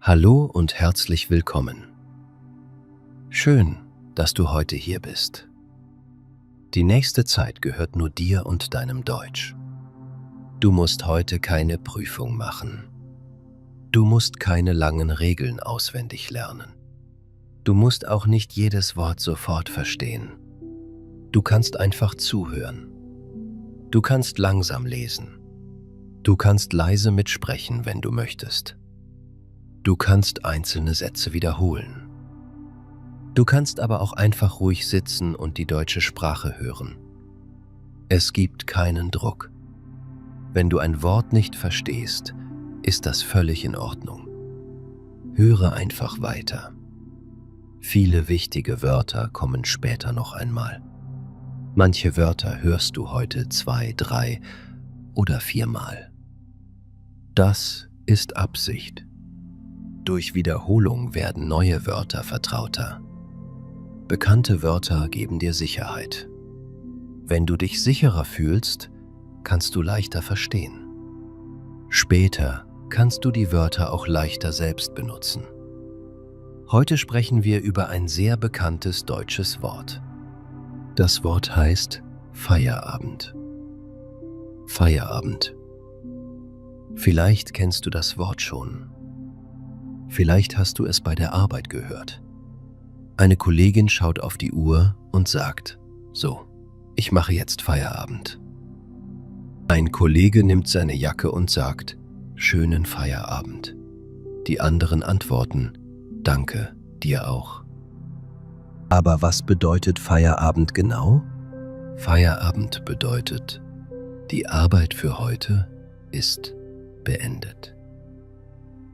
Hallo und herzlich willkommen. Schön, dass du heute hier bist. Die nächste Zeit gehört nur dir und deinem Deutsch. Du musst heute keine Prüfung machen. Du musst keine langen Regeln auswendig lernen. Du musst auch nicht jedes Wort sofort verstehen. Du kannst einfach zuhören. Du kannst langsam lesen. Du kannst leise mitsprechen, wenn du möchtest. Du kannst einzelne Sätze wiederholen. Du kannst aber auch einfach ruhig sitzen und die deutsche Sprache hören. Es gibt keinen Druck. Wenn du ein Wort nicht verstehst, ist das völlig in Ordnung. Höre einfach weiter. Viele wichtige Wörter kommen später noch einmal. Manche Wörter hörst du heute 2, 3 oder 4 Mal. Das ist Absicht. Durch Wiederholung werden neue Wörter vertrauter. Bekannte Wörter geben dir Sicherheit. Wenn du dich sicherer fühlst, kannst du leichter verstehen. Später kannst du die Wörter auch leichter selbst benutzen. Heute sprechen wir über ein sehr bekanntes deutsches Wort. Das Wort heißt Feierabend. Feierabend. Vielleicht kennst du das Wort schon. Vielleicht hast du es bei der Arbeit gehört. Eine Kollegin schaut auf die Uhr und sagt: So, ich mache jetzt Feierabend. Ein Kollege nimmt seine Jacke und sagt: Schönen Feierabend. Die anderen antworten: Danke, dir auch. Aber was bedeutet Feierabend genau? Feierabend bedeutet, die Arbeit für heute ist beendet.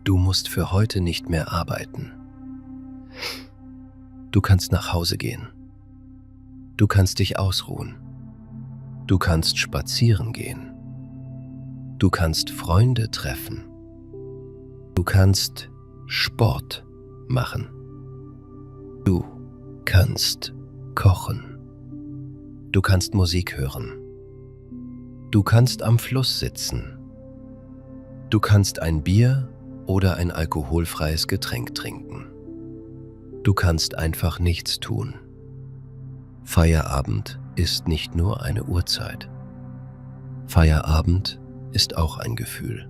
Du musst für heute nicht mehr arbeiten. Du kannst nach Hause gehen. Du kannst dich ausruhen. Du kannst spazieren gehen. Du kannst Freunde treffen. Du kannst Sport machen. Du kannst kochen. Du kannst Musik hören. Du kannst am Fluss sitzen. Du kannst ein Bier oder ein alkoholfreies Getränk trinken. Du kannst einfach nichts tun. Feierabend ist nicht nur eine Uhrzeit. Feierabend ist auch ein Gefühl.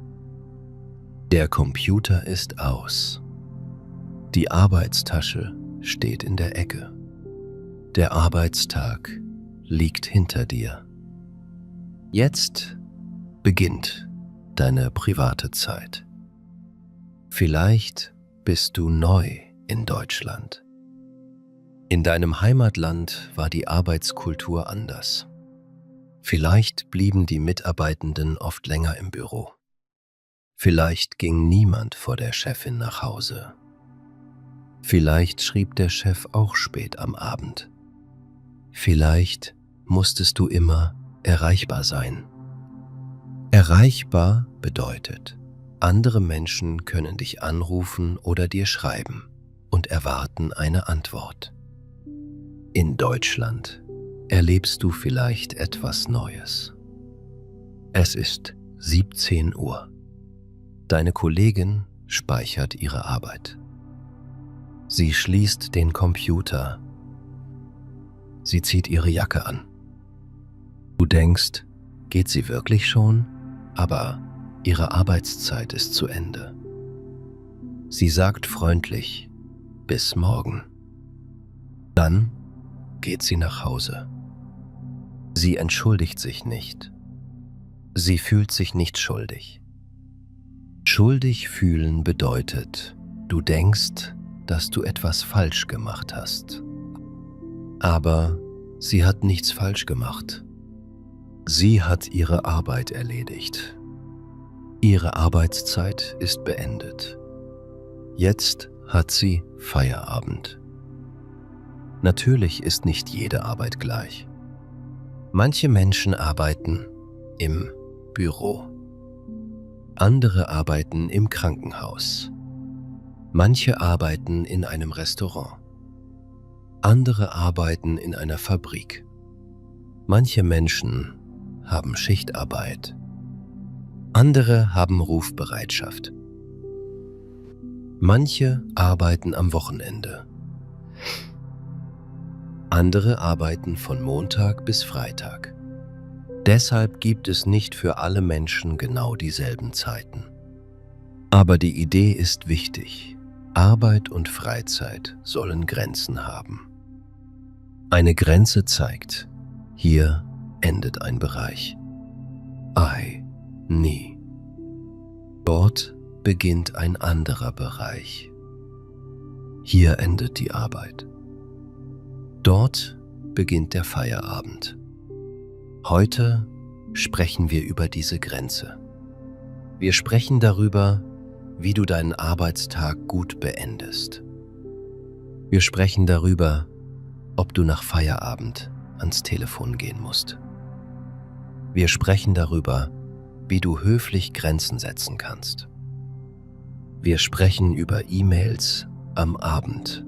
Der Computer ist aus. Die Arbeitstasche steht in der Ecke. Der Arbeitstag liegt hinter dir. Jetzt beginnt deine private Zeit. Vielleicht bist du neu in Deutschland. In deinem Heimatland war die Arbeitskultur anders. Vielleicht blieben die Mitarbeitenden oft länger im Büro. Vielleicht ging niemand vor der Chefin nach Hause. Vielleicht schrieb der Chef auch spät am Abend. Vielleicht musstest du immer erreichbar sein. Erreichbar bedeutet, andere Menschen können dich anrufen oder dir schreiben und erwarten eine Antwort. In Deutschland erlebst du vielleicht etwas Neues. Es ist 17 Uhr. Deine Kollegin speichert ihre Arbeit. Sie schließt den Computer. Sie zieht ihre Jacke an. Du denkst, geht sie wirklich schon? Aber ihre Arbeitszeit ist zu Ende. Sie sagt freundlich: Bis morgen. Dann geht sie nach Hause. Sie entschuldigt sich nicht. Sie fühlt sich nicht schuldig. Schuldig fühlen bedeutet, du denkst, dass du etwas falsch gemacht hast. Aber sie hat nichts falsch gemacht. Sie hat ihre Arbeit erledigt. Ihre Arbeitszeit ist beendet. Jetzt hat sie Feierabend. Natürlich ist nicht jede Arbeit gleich. Manche Menschen arbeiten im Büro. Andere arbeiten im Krankenhaus. Manche arbeiten in einem Restaurant. Andere arbeiten in einer Fabrik. Manche Menschen haben Schichtarbeit. Andere haben Rufbereitschaft. Manche arbeiten am Wochenende. Andere arbeiten von Montag bis Freitag. Deshalb gibt es nicht für alle Menschen genau dieselben Zeiten. Aber die Idee ist wichtig. Arbeit und Freizeit sollen Grenzen haben. Eine Grenze zeigt, hier endet ein Bereich. Nie. Dort beginnt ein anderer Bereich. Hier endet die Arbeit. Dort beginnt der Feierabend. Heute sprechen wir über diese Grenze. Wir sprechen darüber, wie du deinen Arbeitstag gut beendest. Wir sprechen darüber, ob du nach Feierabend ans Telefon gehen musst. Wir sprechen darüber, wie du höflich Grenzen setzen kannst. Wir sprechen über E-Mails am Abend.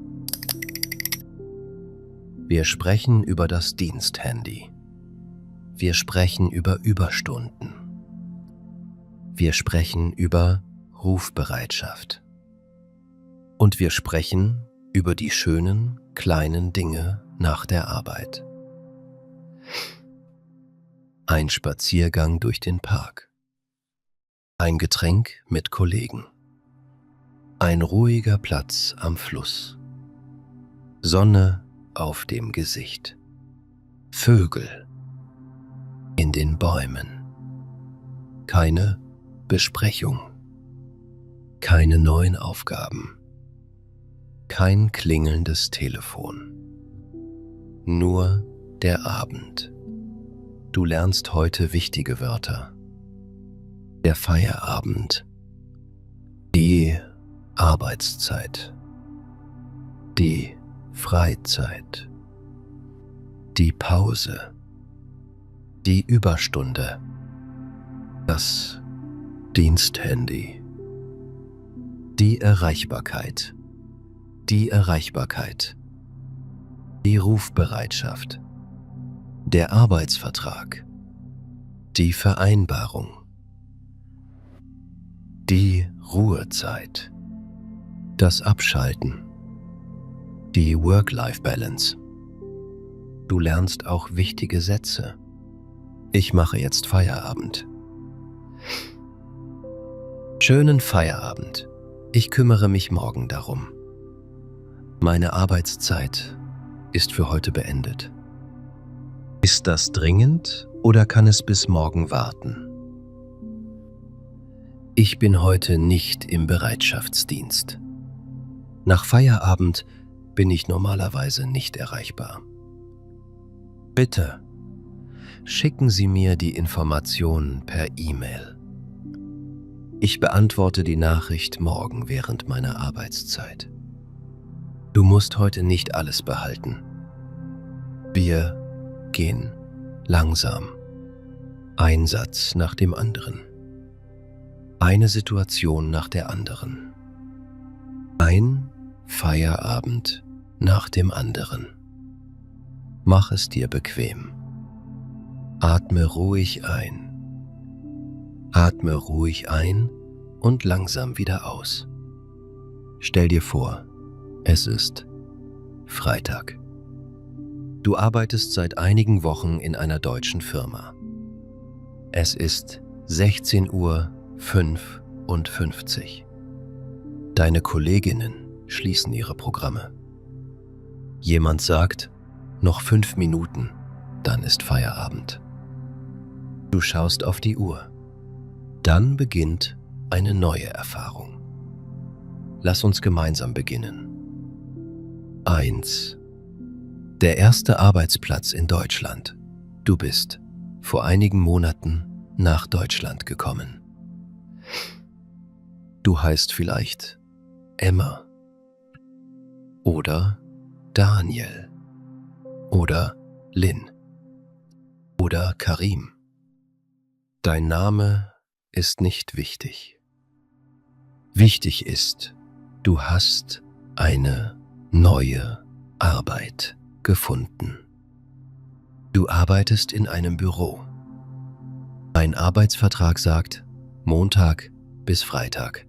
Wir sprechen über das Diensthandy. Wir sprechen über Überstunden. Wir sprechen über Rufbereitschaft. Und wir sprechen über die schönen, kleinen Dinge nach der Arbeit. Ein Spaziergang durch den Park. Ein Getränk mit Kollegen. Ein ruhiger Platz am Fluss. Sonne auf dem Gesicht. Vögel in den Bäumen. Keine Besprechung. Keine neuen Aufgaben. Kein klingelndes Telefon. Nur der Abend. Du lernst heute wichtige Wörter. Der Feierabend. Die Arbeitszeit. Die Freizeit. Die Pause. Die Überstunde. Das Diensthandy. Die Erreichbarkeit. Die Erreichbarkeit. Die Rufbereitschaft. Der Arbeitsvertrag. Die Vereinbarung. Die Ruhezeit. Das Abschalten. Die Work-Life-Balance. Du lernst auch wichtige Sätze. Ich mache jetzt Feierabend. Schönen Feierabend. Ich kümmere mich morgen darum. Meine Arbeitszeit ist für heute beendet. Ist das dringend oder kann es bis morgen warten? Ich bin heute nicht im Bereitschaftsdienst. Nach Feierabend bin ich normalerweise nicht erreichbar. Bitte, schicken Sie mir die Informationen per E-Mail. Ich beantworte die Nachricht morgen während meiner Arbeitszeit. Du musst heute nicht alles behalten. Wir gehen langsam. Ein Satz nach dem anderen. Eine Situation nach der anderen. Ein Feierabend nach dem anderen. Mach es dir bequem. Atme ruhig ein. Atme ruhig ein und langsam wieder aus. Stell dir vor, es ist Freitag. Du arbeitest seit einigen Wochen in einer deutschen Firma. Es ist 16:55 Uhr. Deine Kolleginnen schließen ihre Programme. Jemand sagt, noch 5 Minuten, dann ist Feierabend. Du schaust auf die Uhr. Dann beginnt eine neue Erfahrung. Lass uns gemeinsam beginnen. 1. Der erste Arbeitsplatz in Deutschland. Du bist vor einigen Monaten nach Deutschland gekommen. Du heißt vielleicht Emma oder Daniel oder Lynn oder Karim. Dein Name ist nicht wichtig. Wichtig ist, du hast eine neue Arbeit gefunden. Du arbeitest in einem Büro. Ein Arbeitsvertrag sagt Montag bis Freitag.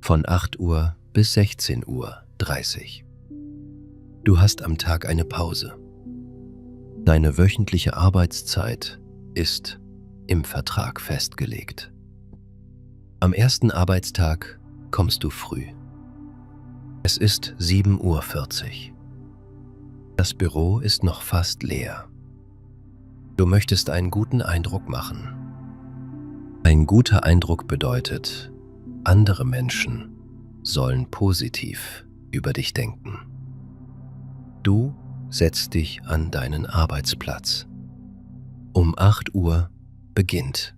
von 8 Uhr bis 16:30 Uhr. Du hast am Tag eine Pause. Deine wöchentliche Arbeitszeit ist im Vertrag festgelegt. Am ersten Arbeitstag kommst du früh. Es ist 7:40 Uhr. Das Büro ist noch fast leer. Du möchtest einen guten Eindruck machen. Ein guter Eindruck bedeutet, andere Menschen sollen positiv über dich denken. Du setzt dich an deinen Arbeitsplatz. Um 8 Uhr beginnt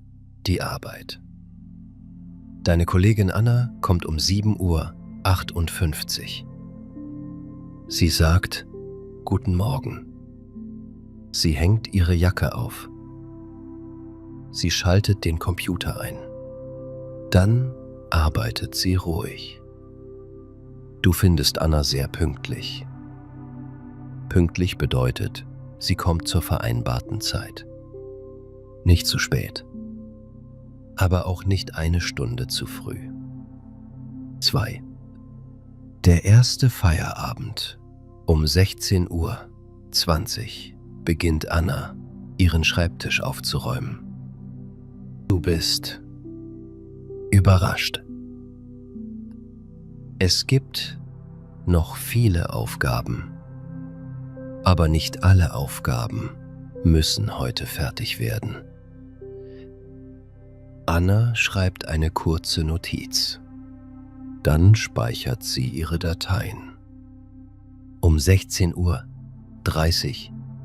die Arbeit. Deine Kollegin Anna kommt um 7:58 Uhr. Sie sagt: Guten Morgen. Sie hängt ihre Jacke auf. Sie schaltet den Computer ein. Dann arbeitet sie ruhig. Du findest Anna sehr pünktlich. Pünktlich bedeutet, sie kommt zur vereinbarten Zeit. Nicht zu spät, aber auch nicht eine Stunde zu früh. 2. Der erste Feierabend. Um 16:20 Uhr beginnt Anna, ihren Schreibtisch aufzuräumen. Du bist überrascht. Es gibt noch viele Aufgaben, aber nicht alle Aufgaben müssen heute fertig werden. Anna schreibt eine kurze Notiz. Dann speichert sie ihre Dateien. Um 16:30 Uhr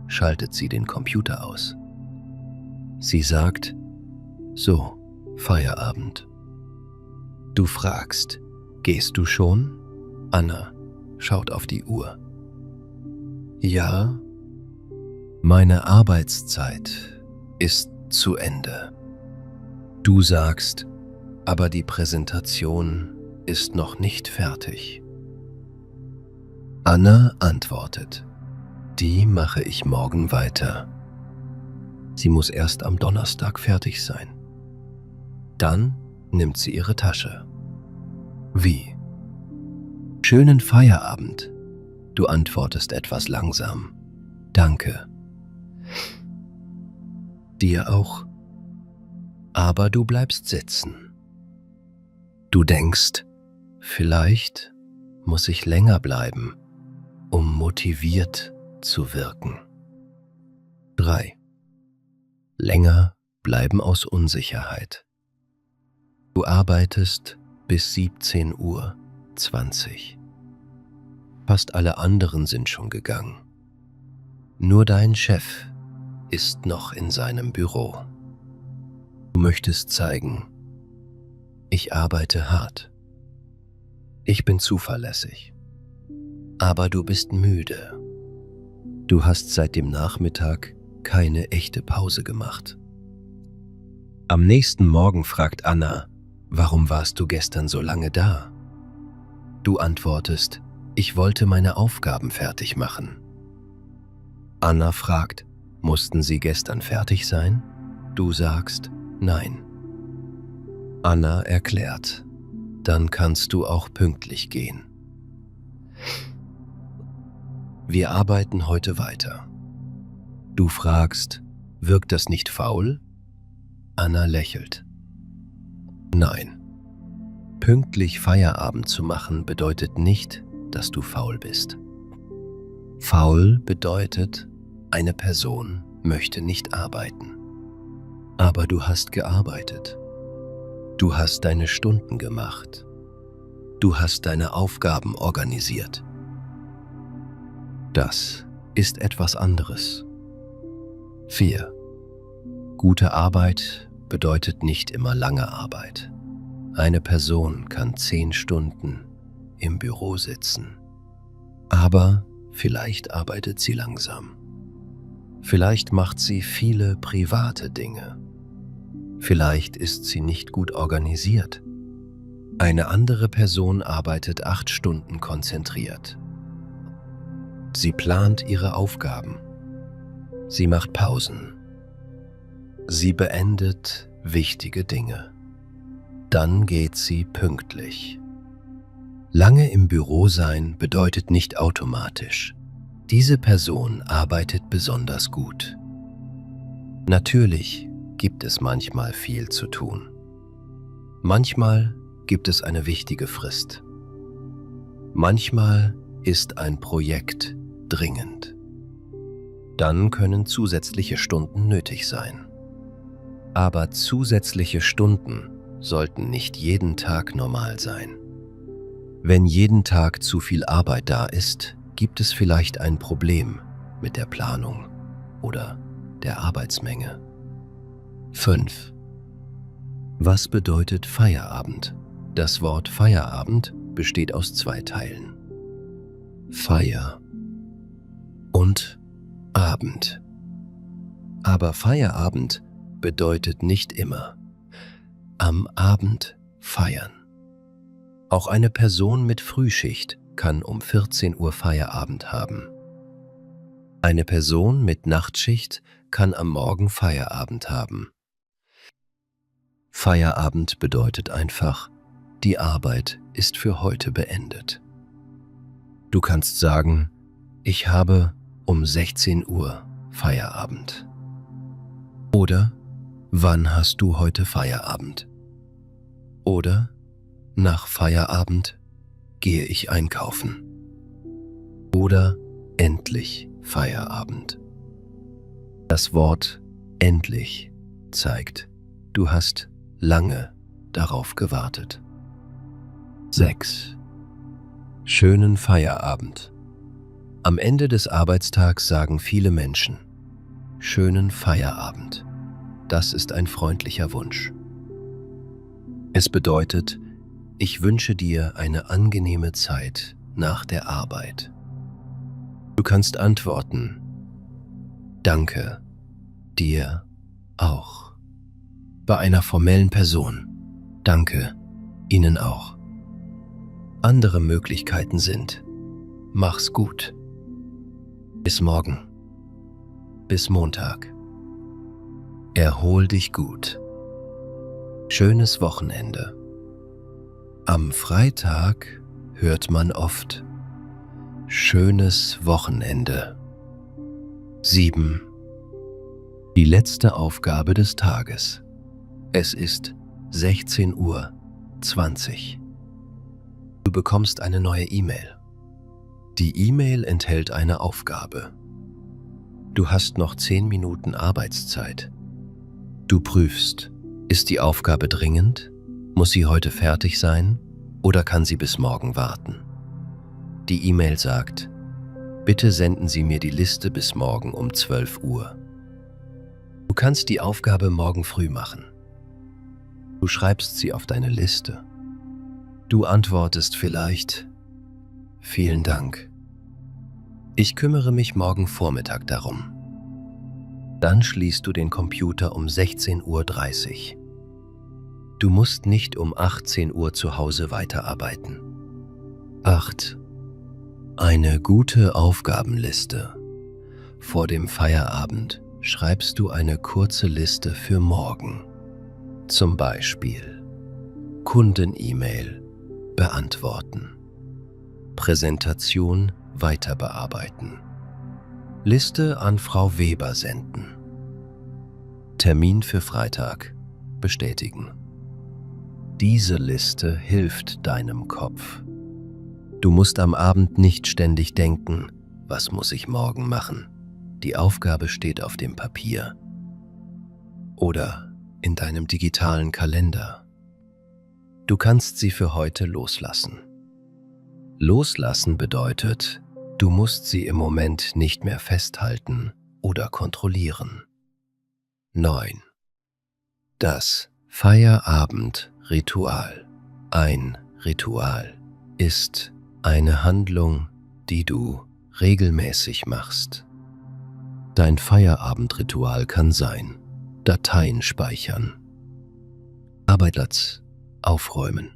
schaltet sie den Computer aus. Sie sagt: So, Feierabend. Du fragst: Gehst du schon? Anna schaut auf die Uhr. Ja, meine Arbeitszeit ist zu Ende. Du sagst: Aber die Präsentation ist noch nicht fertig. Anna antwortet: Die mache ich morgen weiter. Sie muss erst am Donnerstag fertig sein. Dann nimmt sie ihre Tasche. Wie? Schönen Feierabend. Du antwortest etwas langsam. Danke. Dir auch. Aber du bleibst sitzen. Du denkst, vielleicht muss ich länger bleiben, um motiviert zu wirken. 3. Länger bleiben aus Unsicherheit. Du arbeitest bis 17:20 Uhr. Fast alle anderen sind schon gegangen. Nur dein Chef ist noch in seinem Büro. Du möchtest zeigen: Ich arbeite hart. Ich bin zuverlässig. Aber du bist müde. Du hast seit dem Nachmittag keine echte Pause gemacht. Am nächsten Morgen fragt Anna: Warum warst du gestern so lange da? Du antwortest: Ich wollte meine Aufgaben fertig machen. Anna fragt: Mussten sie gestern fertig sein? Du sagst: Nein. Anna erklärt: Dann kannst du auch pünktlich gehen. Wir arbeiten heute weiter. Du fragst: Wirkt das nicht faul? Anna lächelt. Nein. Pünktlich Feierabend zu machen bedeutet nicht, dass du faul bist. Faul bedeutet, eine Person möchte nicht arbeiten. Aber du hast gearbeitet. Du hast deine Stunden gemacht. Du hast deine Aufgaben organisiert. Das ist etwas anderes. 4. Gute Arbeit bedeutet nicht immer lange Arbeit. Eine Person kann 10 Stunden im Büro sitzen. Aber vielleicht arbeitet sie langsam. Vielleicht macht sie viele private Dinge. Vielleicht ist sie nicht gut organisiert. Eine andere Person arbeitet 8 Stunden konzentriert. Sie plant ihre Aufgaben. Sie macht Pausen. Sie beendet wichtige Dinge. Dann geht sie pünktlich. Lange im Büro sein bedeutet nicht automatisch, diese Person arbeitet besonders gut. Natürlich gibt es manchmal viel zu tun. Manchmal gibt es eine wichtige Frist. Manchmal ist ein Projekt dringend. Dann können zusätzliche Stunden nötig sein. Aber zusätzliche Stunden sollten nicht jeden Tag normal sein. Wenn jeden Tag zu viel Arbeit da ist, gibt es vielleicht ein Problem mit der Planung oder der Arbeitsmenge. 5. Was bedeutet Feierabend? Das Wort Feierabend besteht aus 2 Teilen. Feier und Abend. Aber Feierabend bedeutet nicht immer am Abend feiern. Auch eine Person mit Frühschicht kann um 14 Uhr Feierabend haben. Eine Person mit Nachtschicht kann am Morgen Feierabend haben. Feierabend bedeutet einfach, die Arbeit ist für heute beendet. Du kannst sagen, ich habe um 16 Uhr Feierabend. Oder, wann hast du heute Feierabend? Oder, nach Feierabend gehe ich einkaufen. Oder, endlich Feierabend. Das Wort endlich zeigt, du hast lange darauf gewartet. 6. Schönen Feierabend. Am Ende des Arbeitstags sagen viele Menschen, schönen Feierabend. Das ist ein freundlicher Wunsch. Es bedeutet, ich wünsche dir eine angenehme Zeit nach der Arbeit. Du kannst antworten, danke, dir auch. Bei einer formellen Person, danke, Ihnen auch. Andere Möglichkeiten sind, mach's gut. Bis morgen. Bis Montag. Erhol dich gut. Schönes Wochenende. Am Freitag hört man oft schönes Wochenende. 7. Die letzte Aufgabe des Tages. Es ist 16:20 Uhr. Du bekommst eine neue E-Mail. Die E-Mail enthält eine Aufgabe. Du hast noch 10 Minuten Arbeitszeit. Du prüfst, ist die Aufgabe dringend? Muss sie heute fertig sein oder kann sie bis morgen warten? Die E-Mail sagt, bitte senden Sie mir die Liste bis morgen um 12 Uhr. Du kannst die Aufgabe morgen früh machen. Du schreibst sie auf deine Liste. Du antwortest vielleicht, vielen Dank. Ich kümmere mich morgen Vormittag darum. Dann schließt du den Computer um 16:30 Uhr. Du musst nicht um 18 Uhr zu Hause weiterarbeiten. 8. Eine gute Aufgabenliste. Vor dem Feierabend schreibst du eine kurze Liste für morgen. Zum Beispiel Kunden-E-Mail beantworten, Präsentation weiter bearbeiten, Liste an Frau Weber senden, Termin für Freitag bestätigen. Diese Liste hilft deinem Kopf. Du musst am Abend nicht ständig denken, was muss ich morgen machen? Die Aufgabe steht auf dem Papier oder in deinem digitalen Kalender. Du kannst sie für heute loslassen. Loslassen bedeutet, du musst sie im Moment nicht mehr festhalten oder kontrollieren. 9. Das Feierabendritual. Ein Ritual ist eine Handlung, die du regelmäßig machst. Dein Feierabendritual kann sein: Dateien speichern, Arbeitsplatz aufräumen,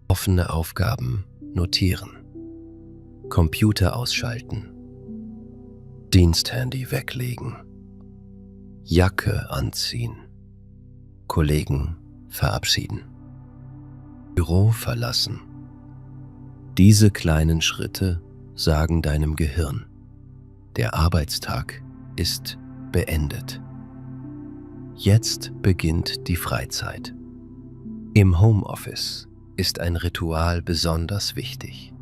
offene Aufgaben notieren, Computer ausschalten, Diensthandy weglegen, Jacke anziehen, Kollegen verabschieden, Büro verlassen, Diese kleinen Schritte sagen deinem Gehirn, der Arbeitstag ist beendet. Jetzt beginnt die Freizeit. Im Homeoffice ist ein Ritual besonders wichtig.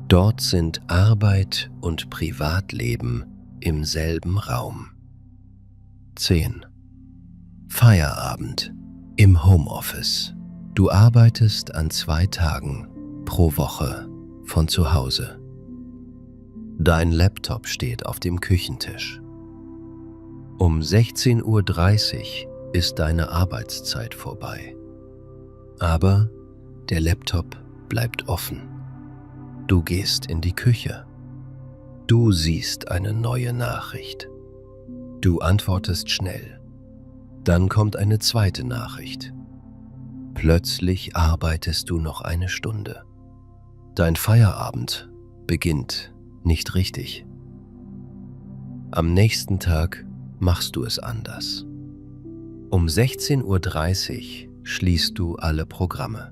Dort sind Arbeit und Privatleben im selben Raum. 10. Feierabend im Homeoffice. Du arbeitest an 2 Tagen pro Woche von zu Hause. Dein Laptop steht auf dem Küchentisch. Um 16:30 Uhr ist deine Arbeitszeit vorbei. Aber der Laptop bleibt offen. Du gehst in die Küche. Du siehst eine neue Nachricht. Du antwortest schnell. Dann kommt eine zweite Nachricht. Plötzlich arbeitest du noch eine Stunde. Dein Feierabend beginnt nicht richtig. Am nächsten Tag machst du es anders. Um 16:30 Uhr schließt du alle Programme.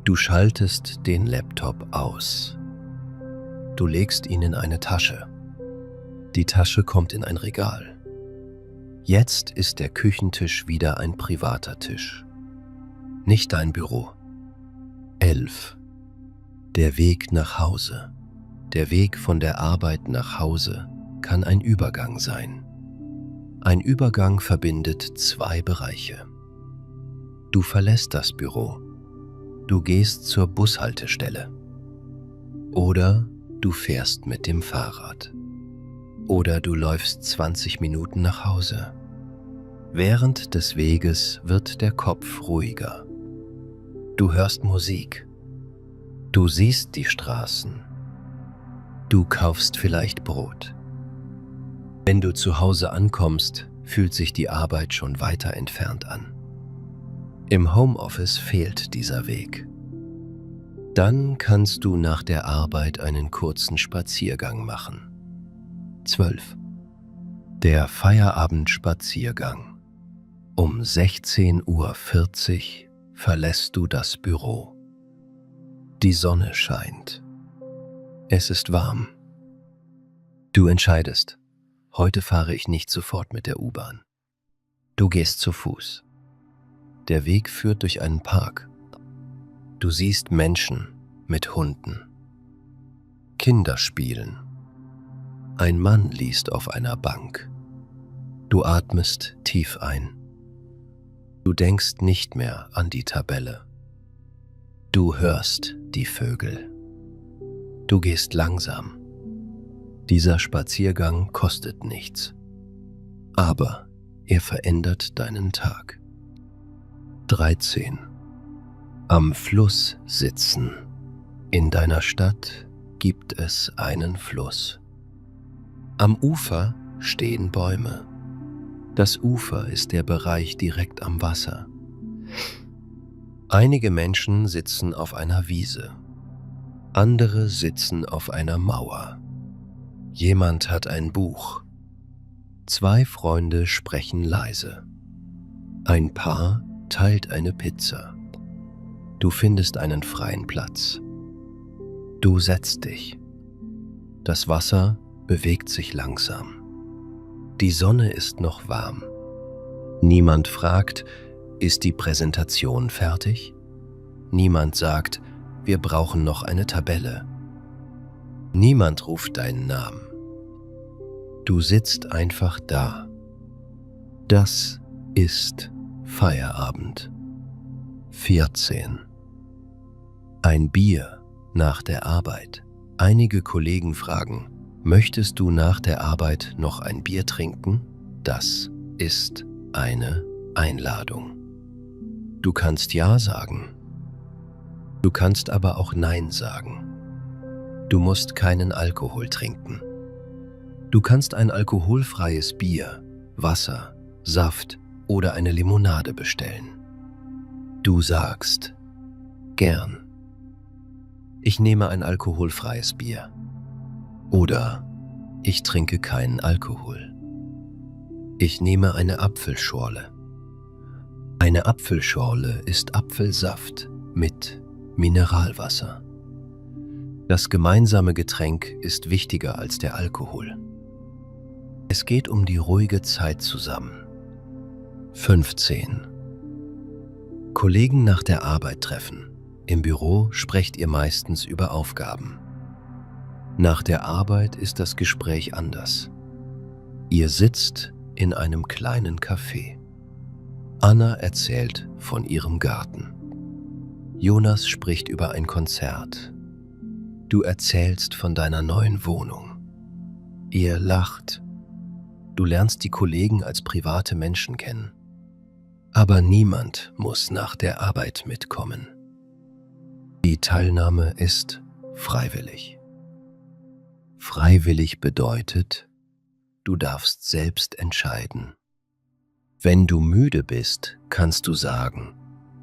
Du schaltest den Laptop aus. Du legst ihn in eine Tasche. Die Tasche kommt in ein Regal. Jetzt ist der Küchentisch wieder ein privater Tisch. Nicht dein Büro. 11. Der Weg nach Hause. Der Weg von der Arbeit nach Hause kann ein Übergang sein. Ein Übergang verbindet 2 Bereiche. Du verlässt das Büro. Du gehst zur Bushaltestelle. Oder du fährst mit dem Fahrrad. Oder du läufst 20 Minuten nach Hause. Während des Weges wird der Kopf ruhiger. Du hörst Musik. Du siehst die Straßen. Du kaufst vielleicht Brot. Wenn du zu Hause ankommst, fühlt sich die Arbeit schon weiter entfernt an. Im Homeoffice fehlt dieser Weg. Dann kannst du nach der Arbeit einen kurzen Spaziergang machen. 12. Der Feierabendspaziergang. Um 16:40 Uhr verlässt du das Büro. Die Sonne scheint. Es ist warm. Du entscheidest, heute fahre ich nicht sofort mit der U-Bahn. Du gehst zu Fuß. Der Weg führt durch einen Park. Du siehst Menschen mit Hunden. Kinder spielen. Ein Mann liest auf einer Bank. Du atmest tief ein. Du denkst nicht mehr an die Tabelle. Du hörst die Vögel. Du gehst langsam. Dieser Spaziergang kostet nichts. Aber er verändert deinen Tag. 13. Am Fluss sitzen. In deiner Stadt gibt es einen Fluss. Am Ufer stehen Bäume. Das Ufer ist der Bereich direkt am Wasser. Einige Menschen sitzen auf einer Wiese. Andere sitzen auf einer Mauer. Jemand hat ein Buch. 2 Freunde sprechen leise. Ein Paar teilt eine Pizza. Du findest einen freien Platz. Du setzt dich. Das Wasser bewegt sich langsam. Die Sonne ist noch warm. Niemand fragt, ist die Präsentation fertig? Niemand sagt, wir brauchen noch eine Tabelle. Niemand ruft deinen Namen. Du sitzt einfach da. Das ist Feierabend. 14. Ein Bier nach der Arbeit. Einige Kollegen fragen, möchtest du nach der Arbeit noch ein Bier trinken? Das ist eine Einladung. Du kannst Ja sagen. Du kannst aber auch Nein sagen. Du musst keinen Alkohol trinken. Du kannst ein alkoholfreies Bier, Wasser, Saft oder eine Limonade bestellen. Du sagst, gern. Ich nehme ein alkoholfreies Bier. Oder ich trinke keinen Alkohol. Ich nehme eine Apfelschorle. Eine Apfelschorle ist Apfelsaft mit Mineralwasser. Das gemeinsame Getränk ist wichtiger als der Alkohol. Es geht um die ruhige Zeit zusammen. 15. Kollegen nach der Arbeit treffen. Im Büro sprecht ihr meistens über Aufgaben. Nach der Arbeit ist das Gespräch anders. Ihr sitzt in einem kleinen Café. Anna erzählt von ihrem Garten. Jonas spricht über ein Konzert. Du erzählst von deiner neuen Wohnung. Ihr lacht. Du lernst die Kollegen als private Menschen kennen. Aber niemand muss nach der Arbeit mitkommen. Die Teilnahme ist freiwillig. Freiwillig bedeutet, du darfst selbst entscheiden. Wenn du müde bist, kannst du sagen,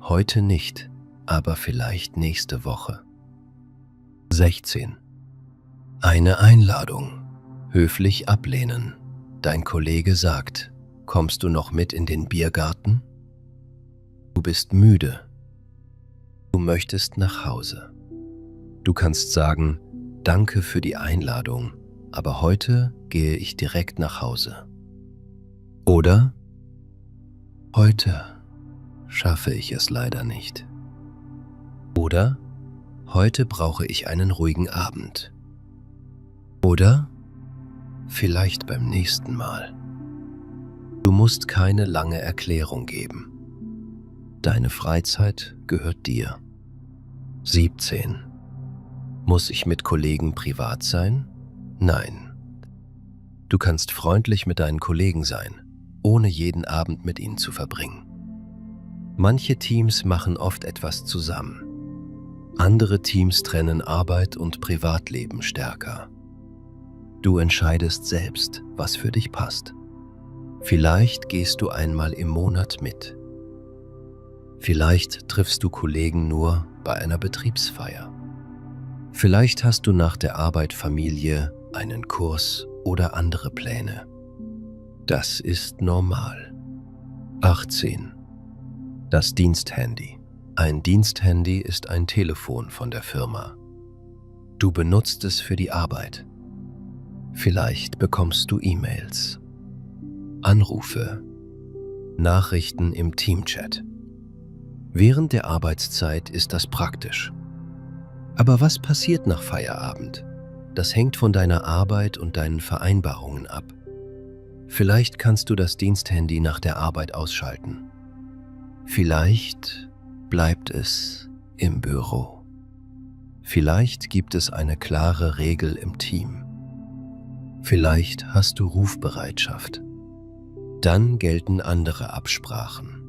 heute nicht, aber vielleicht nächste Woche. 16. Eine Einladung. Höflich ablehnen. Dein Kollege sagt, kommst du noch mit in den Biergarten? Du bist müde. Du möchtest nach Hause. Du kannst sagen, danke für die Einladung, aber heute gehe ich direkt nach Hause. Oder, heute schaffe ich es leider nicht. Oder, heute brauche ich einen ruhigen Abend. Oder, vielleicht beim nächsten Mal. Du musst keine lange Erklärung geben. Deine Freizeit gehört dir. 17. Muss ich mit Kollegen privat sein? Nein. Du kannst freundlich mit deinen Kollegen sein, ohne jeden Abend mit ihnen zu verbringen. Manche Teams machen oft etwas zusammen. Andere Teams trennen Arbeit und Privatleben stärker. Du entscheidest selbst, was für dich passt. Vielleicht gehst du einmal im Monat mit. Vielleicht triffst du Kollegen nur bei einer Betriebsfeier. Vielleicht hast du nach der Arbeit Familie, einen Kurs oder andere Pläne. Das ist normal. 18. Das Diensthandy. Ein Diensthandy ist ein Telefon von der Firma. Du benutzt es für die Arbeit. Vielleicht bekommst du E-Mails, Anrufe, Nachrichten im Teamchat. Während der Arbeitszeit ist das praktisch. Aber was passiert nach Feierabend? Das hängt von deiner Arbeit und deinen Vereinbarungen ab. Vielleicht kannst du das Diensthandy nach der Arbeit ausschalten. Vielleicht bleibt es im Büro. Vielleicht gibt es eine klare Regel im Team. Vielleicht hast du Rufbereitschaft. Dann gelten andere Absprachen.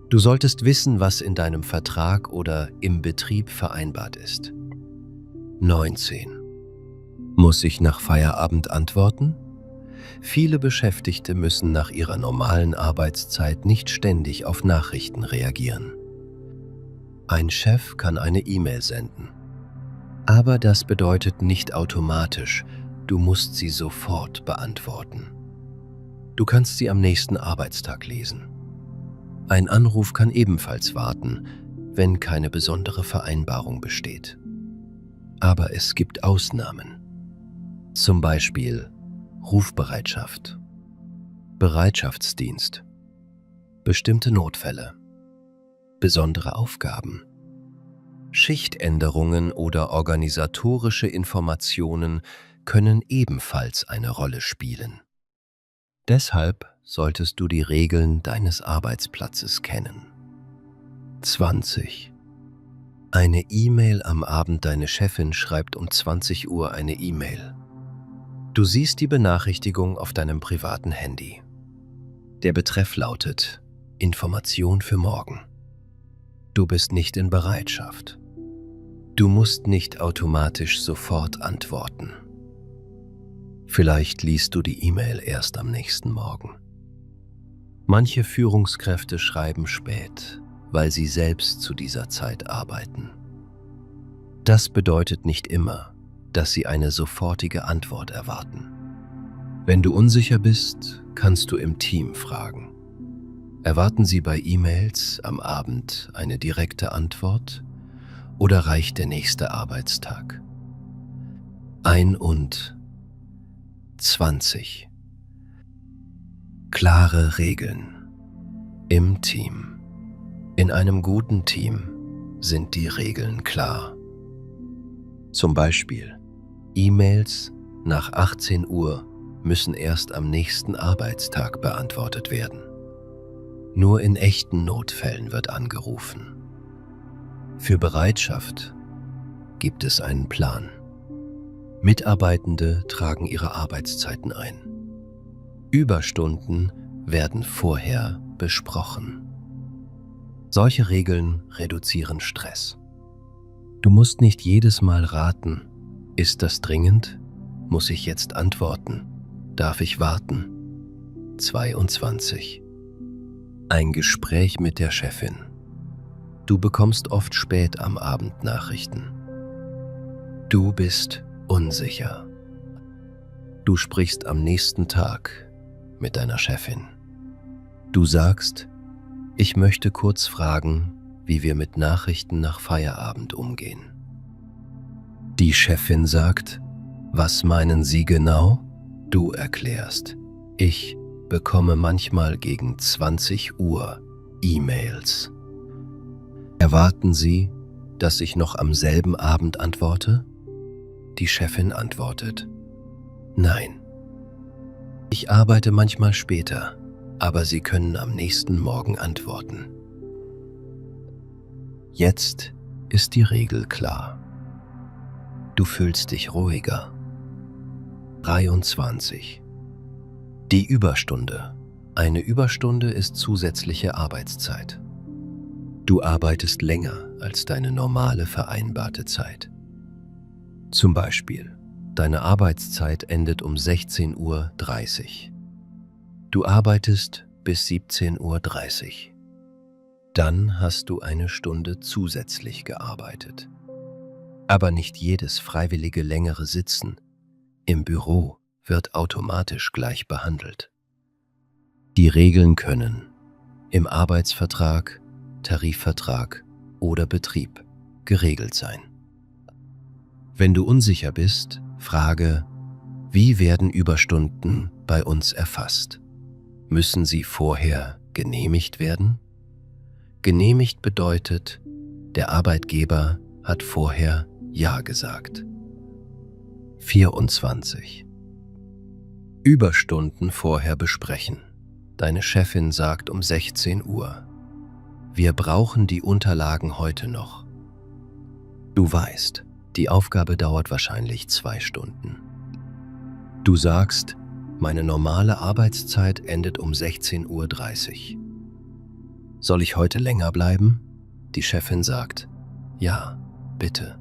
Du solltest wissen, was in deinem Vertrag oder im Betrieb vereinbart ist. 19. Muss ich nach Feierabend antworten? Viele Beschäftigte müssen nach ihrer normalen Arbeitszeit nicht ständig auf Nachrichten reagieren. Ein Chef kann eine E-Mail senden. Aber das bedeutet nicht automatisch, du musst sie sofort beantworten. Du kannst sie am nächsten Arbeitstag lesen. Ein Anruf kann ebenfalls warten, wenn keine besondere Vereinbarung besteht. Aber es gibt Ausnahmen. Zum Beispiel Rufbereitschaft, Bereitschaftsdienst, bestimmte Notfälle, besondere Aufgaben, Schichtänderungen oder organisatorische Informationen können ebenfalls eine Rolle spielen. Deshalb solltest du die Regeln deines Arbeitsplatzes kennen. 20. Eine E-Mail am Abend. Deine Chefin schreibt um 20 Uhr eine E-Mail. Du siehst die Benachrichtigung auf deinem privaten Handy. Der Betreff lautet Information für morgen. Du bist nicht in Bereitschaft. Du musst nicht automatisch sofort antworten. Vielleicht liest du die E-Mail erst am nächsten Morgen. Manche Führungskräfte schreiben spät, weil sie selbst zu dieser Zeit arbeiten. Das bedeutet nicht immer, dass sie eine sofortige Antwort erwarten. Wenn du unsicher bist, kannst du im Team fragen. Erwarten Sie bei E-Mails am Abend eine direkte Antwort oder reicht der nächste Arbeitstag? 21. Klare Regeln im Team. In einem guten Team sind die Regeln klar. Zum Beispiel, E-Mails nach 18 Uhr müssen erst am nächsten Arbeitstag beantwortet werden. Nur in echten Notfällen wird angerufen. Für Bereitschaft gibt es einen Plan. Mitarbeitende tragen ihre Arbeitszeiten ein. Überstunden werden vorher besprochen. Solche Regeln reduzieren Stress. Du musst nicht jedes Mal raten, ist das dringend? Muss ich jetzt antworten? Darf ich warten? 22. Ein Gespräch mit der Chefin. Du bekommst oft spät am Abend Nachrichten. Du bist unsicher. Du sprichst am nächsten Tag mit deiner Chefin. Du sagst, ich möchte kurz fragen, wie wir mit Nachrichten nach Feierabend umgehen. Die Chefin sagt, was meinen Sie genau? Du erklärst, ich bekomme manchmal gegen 20 Uhr E-Mails. Erwarten Sie, dass ich noch am selben Abend antworte? Die Chefin antwortet, nein. Ich arbeite manchmal später, aber Sie können am nächsten Morgen antworten. Jetzt ist die Regel klar. Du fühlst dich ruhiger. 23. Die Überstunde. Eine Überstunde ist zusätzliche Arbeitszeit. Du arbeitest länger als deine normale vereinbarte Zeit. Zum Beispiel, deine Arbeitszeit endet um 16:30 Uhr. Du arbeitest bis 17:30 Uhr. Dann hast du eine Stunde zusätzlich gearbeitet. Aber nicht jedes freiwillige längere Sitzen im Büro wird automatisch gleich behandelt. Die Regeln können im Arbeitsvertrag, Tarifvertrag oder Betrieb geregelt sein. Wenn du unsicher bist, frage, wie werden Überstunden bei uns erfasst? Müssen sie vorher genehmigt werden? Genehmigt bedeutet, der Arbeitgeber hat vorher Ja gesagt. 24. Überstunden vorher besprechen. Deine Chefin sagt um 16 Uhr, wir brauchen die Unterlagen heute noch. Du weißt, die Aufgabe dauert wahrscheinlich 2 Stunden. Du sagst, meine normale Arbeitszeit endet um 16:30 Uhr. Soll ich heute länger bleiben? Die Chefin sagt, ja, bitte.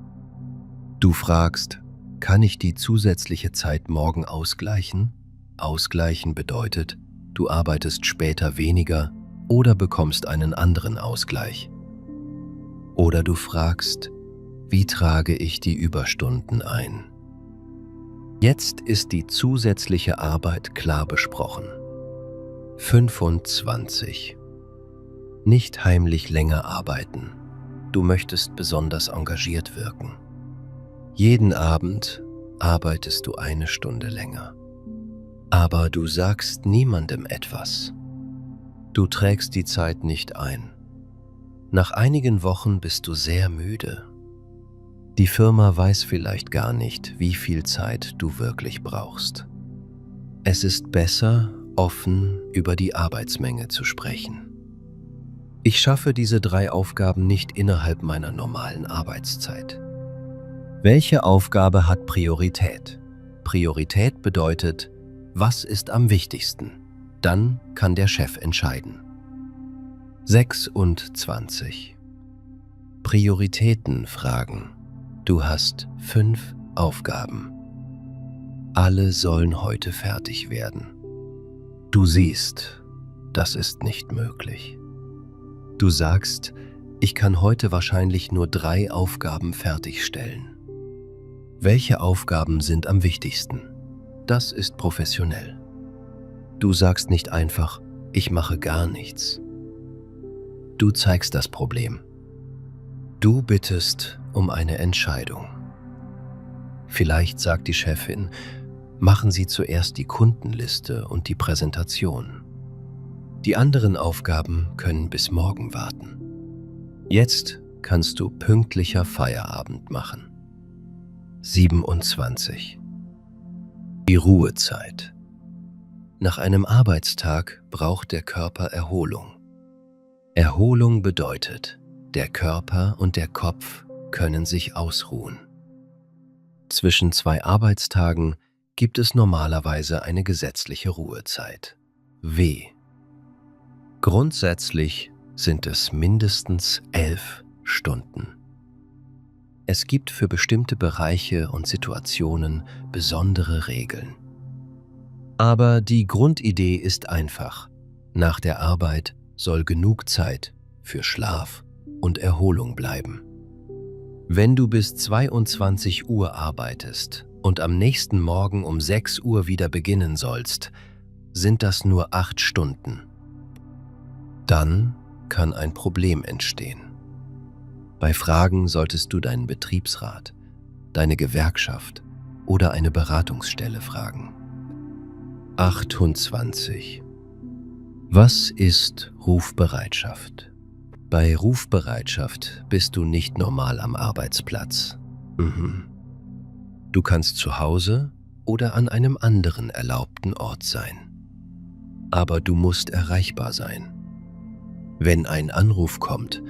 Du fragst, kann ich die zusätzliche Zeit morgen ausgleichen? Ausgleichen bedeutet, du arbeitest später weniger oder bekommst einen anderen Ausgleich. Oder du fragst, wie trage ich die Überstunden ein? Jetzt ist die zusätzliche Arbeit klar besprochen. 25. Nicht heimlich länger arbeiten. Du möchtest besonders engagiert wirken. Jeden Abend arbeitest du 1 Stunde länger. Aber du sagst niemandem etwas. Du trägst die Zeit nicht ein. Nach einigen Wochen bist du sehr müde. Die Firma weiß vielleicht gar nicht, wie viel Zeit du wirklich brauchst. Es ist besser, offen über die Arbeitsmenge zu sprechen. Ich schaffe diese 3 Aufgaben nicht innerhalb meiner normalen Arbeitszeit. Welche Aufgabe hat Priorität? Priorität bedeutet, was ist am wichtigsten? Dann kann der Chef entscheiden. 26. Prioritäten fragen. Du hast 5 Aufgaben. Alle sollen heute fertig werden. Du siehst, das ist nicht möglich. Du sagst, ich kann heute wahrscheinlich nur 3 Aufgaben fertigstellen. Welche Aufgaben sind am wichtigsten? Das ist professionell. Du sagst nicht einfach, ich mache gar nichts. Du zeigst das Problem. Du bittest um eine Entscheidung. Vielleicht sagt die Chefin, machen Sie zuerst die Kundenliste und die Präsentation. Die anderen Aufgaben können bis morgen warten. Jetzt kannst du pünktlicher Feierabend machen. 27. Die Ruhezeit. Nach einem Arbeitstag braucht der Körper Erholung. Erholung bedeutet, der Körper und der Kopf können sich ausruhen. Zwischen 2 Arbeitstagen gibt es normalerweise eine gesetzliche Ruhezeit. W. Grundsätzlich sind es mindestens 11 Stunden. Es gibt für bestimmte Bereiche und Situationen besondere Regeln. Aber die Grundidee ist einfach. Nach der Arbeit soll genug Zeit für Schlaf und Erholung bleiben. Wenn du bis 22 Uhr arbeitest und am nächsten Morgen um 6 Uhr wieder beginnen sollst, sind das nur 8 Stunden. Dann kann ein Problem entstehen. Bei Fragen solltest du deinen Betriebsrat, deine Gewerkschaft oder eine Beratungsstelle fragen. 28. Was ist Rufbereitschaft? Bei Rufbereitschaft bist du nicht normal am Arbeitsplatz. Du kannst zu Hause oder an einem anderen erlaubten Ort sein. Aber du musst erreichbar sein. Wenn ein Anruf kommt,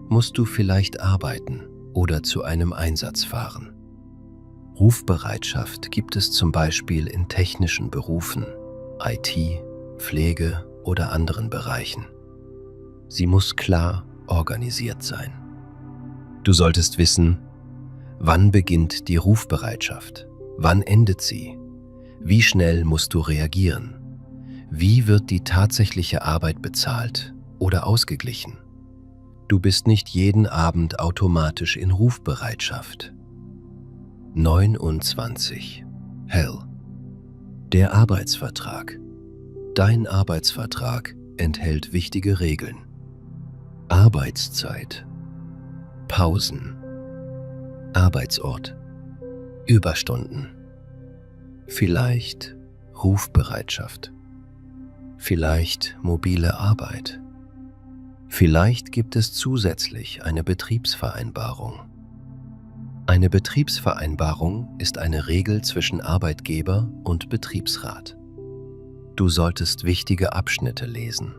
musst du vielleicht arbeiten oder zu einem Einsatz fahren. Rufbereitschaft gibt es zum Beispiel in technischen Berufen, IT, Pflege oder anderen Bereichen. Sie muss klar organisiert sein. Du solltest wissen, wann beginnt die Rufbereitschaft, wann endet sie, wie schnell musst du reagieren, wie wird die tatsächliche Arbeit bezahlt oder ausgeglichen. Du bist nicht jeden Abend automatisch in Rufbereitschaft. 29. Hell. Der Arbeitsvertrag. Dein Arbeitsvertrag enthält wichtige Regeln. Arbeitszeit, Pausen, Arbeitsort, Überstunden, vielleicht Rufbereitschaft, vielleicht mobile Arbeit, vielleicht gibt es zusätzlich eine Betriebsvereinbarung. Eine Betriebsvereinbarung ist eine Regel zwischen Arbeitgeber und Betriebsrat. Du solltest wichtige Abschnitte lesen.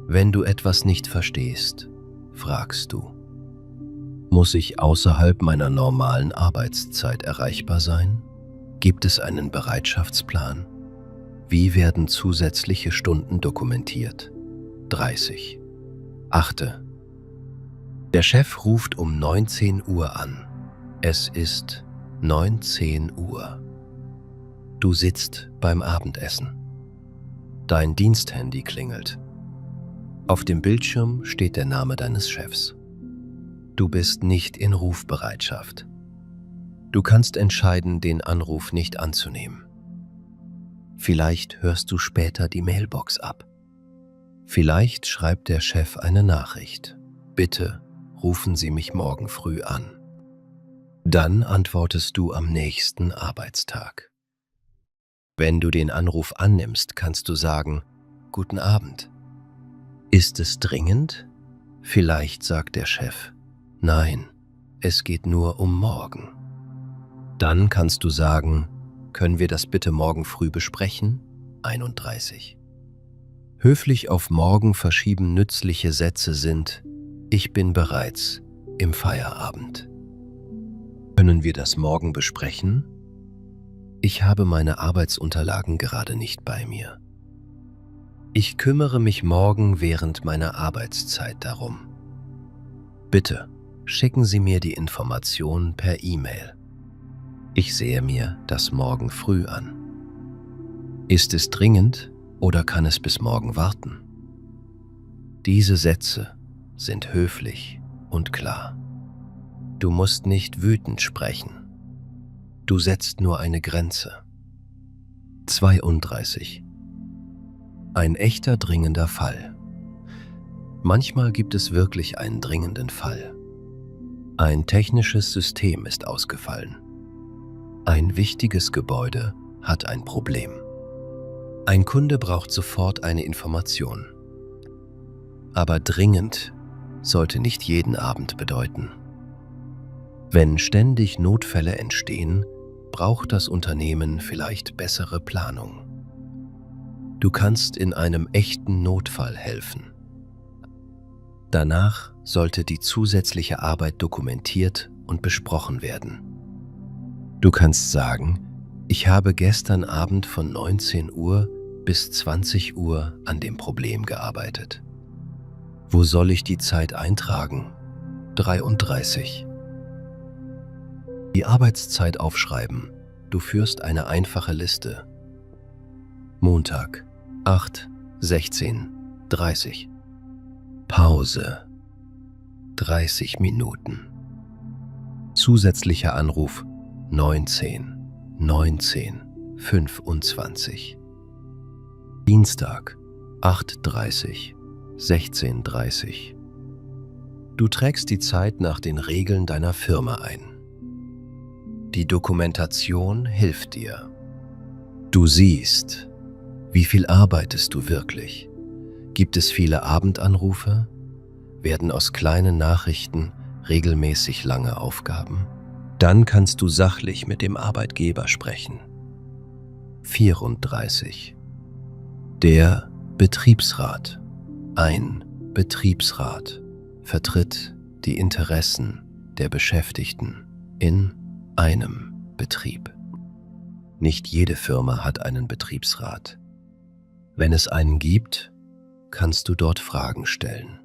Wenn du etwas nicht verstehst, fragst du. Muss ich außerhalb meiner normalen Arbeitszeit erreichbar sein? Gibt es einen Bereitschaftsplan? Wie werden zusätzliche Stunden dokumentiert? 30. Achte. Der Chef ruft um 19 Uhr an. Es ist 19 Uhr. Du sitzt beim Abendessen. Dein Diensthandy klingelt. Auf dem Bildschirm steht der Name deines Chefs. Du bist nicht in Rufbereitschaft. Du kannst entscheiden, den Anruf nicht anzunehmen. Vielleicht hörst du später die Mailbox ab. Vielleicht schreibt der Chef eine Nachricht. Bitte rufen Sie mich morgen früh an. Dann antwortest du am nächsten Arbeitstag. Wenn du den Anruf annimmst, kannst du sagen, Guten Abend. Ist es dringend? Vielleicht sagt der Chef, nein, es geht nur um morgen. Dann kannst du sagen, können wir das bitte morgen früh besprechen? 31. Höflich auf morgen verschieben nützliche Sätze sind, ich bin bereits im Feierabend. Können wir das morgen besprechen? Ich habe meine Arbeitsunterlagen gerade nicht bei mir. Ich kümmere mich morgen während meiner Arbeitszeit darum. Bitte schicken Sie mir die Informationen per E-Mail. Ich sehe mir das morgen früh an. Ist es dringend oder kann es bis morgen warten? Diese Sätze sind höflich und klar. Du musst nicht wütend sprechen. Du setzt nur eine Grenze. 32. Ein echter dringender Fall. Manchmal gibt es wirklich einen dringenden Fall. Ein technisches System ist ausgefallen. Ein wichtiges Gebäude hat ein Problem. Ein Kunde braucht sofort eine Information. Aber dringend sollte nicht jeden Abend bedeuten. Wenn ständig Notfälle entstehen, braucht das Unternehmen vielleicht bessere Planung. Du kannst in einem echten Notfall helfen. Danach sollte die zusätzliche Arbeit dokumentiert und besprochen werden. Du kannst sagen, ich habe gestern Abend von 19 Uhr bis 20 Uhr an dem Problem gearbeitet. Wo soll ich die Zeit eintragen? 33. Die Arbeitszeit aufschreiben. Du führst eine einfache Liste. Montag, 8, 16, 30. Pause. 30 Minuten. Zusätzlicher Anruf 19, 19, 25. Dienstag, 8:30, 16:30. Du trägst die Zeit nach den Regeln deiner Firma ein. Die Dokumentation hilft dir. Du siehst, wie viel arbeitest du wirklich? Gibt es viele Abendanrufe? Werden aus kleinen Nachrichten regelmäßig lange Aufgaben? Dann kannst du sachlich mit dem Arbeitgeber sprechen. 34. Der Betriebsrat. Ein Betriebsrat vertritt die Interessen der Beschäftigten in einem Betrieb. Nicht jede Firma hat einen Betriebsrat. Wenn es einen gibt, kannst du dort Fragen stellen.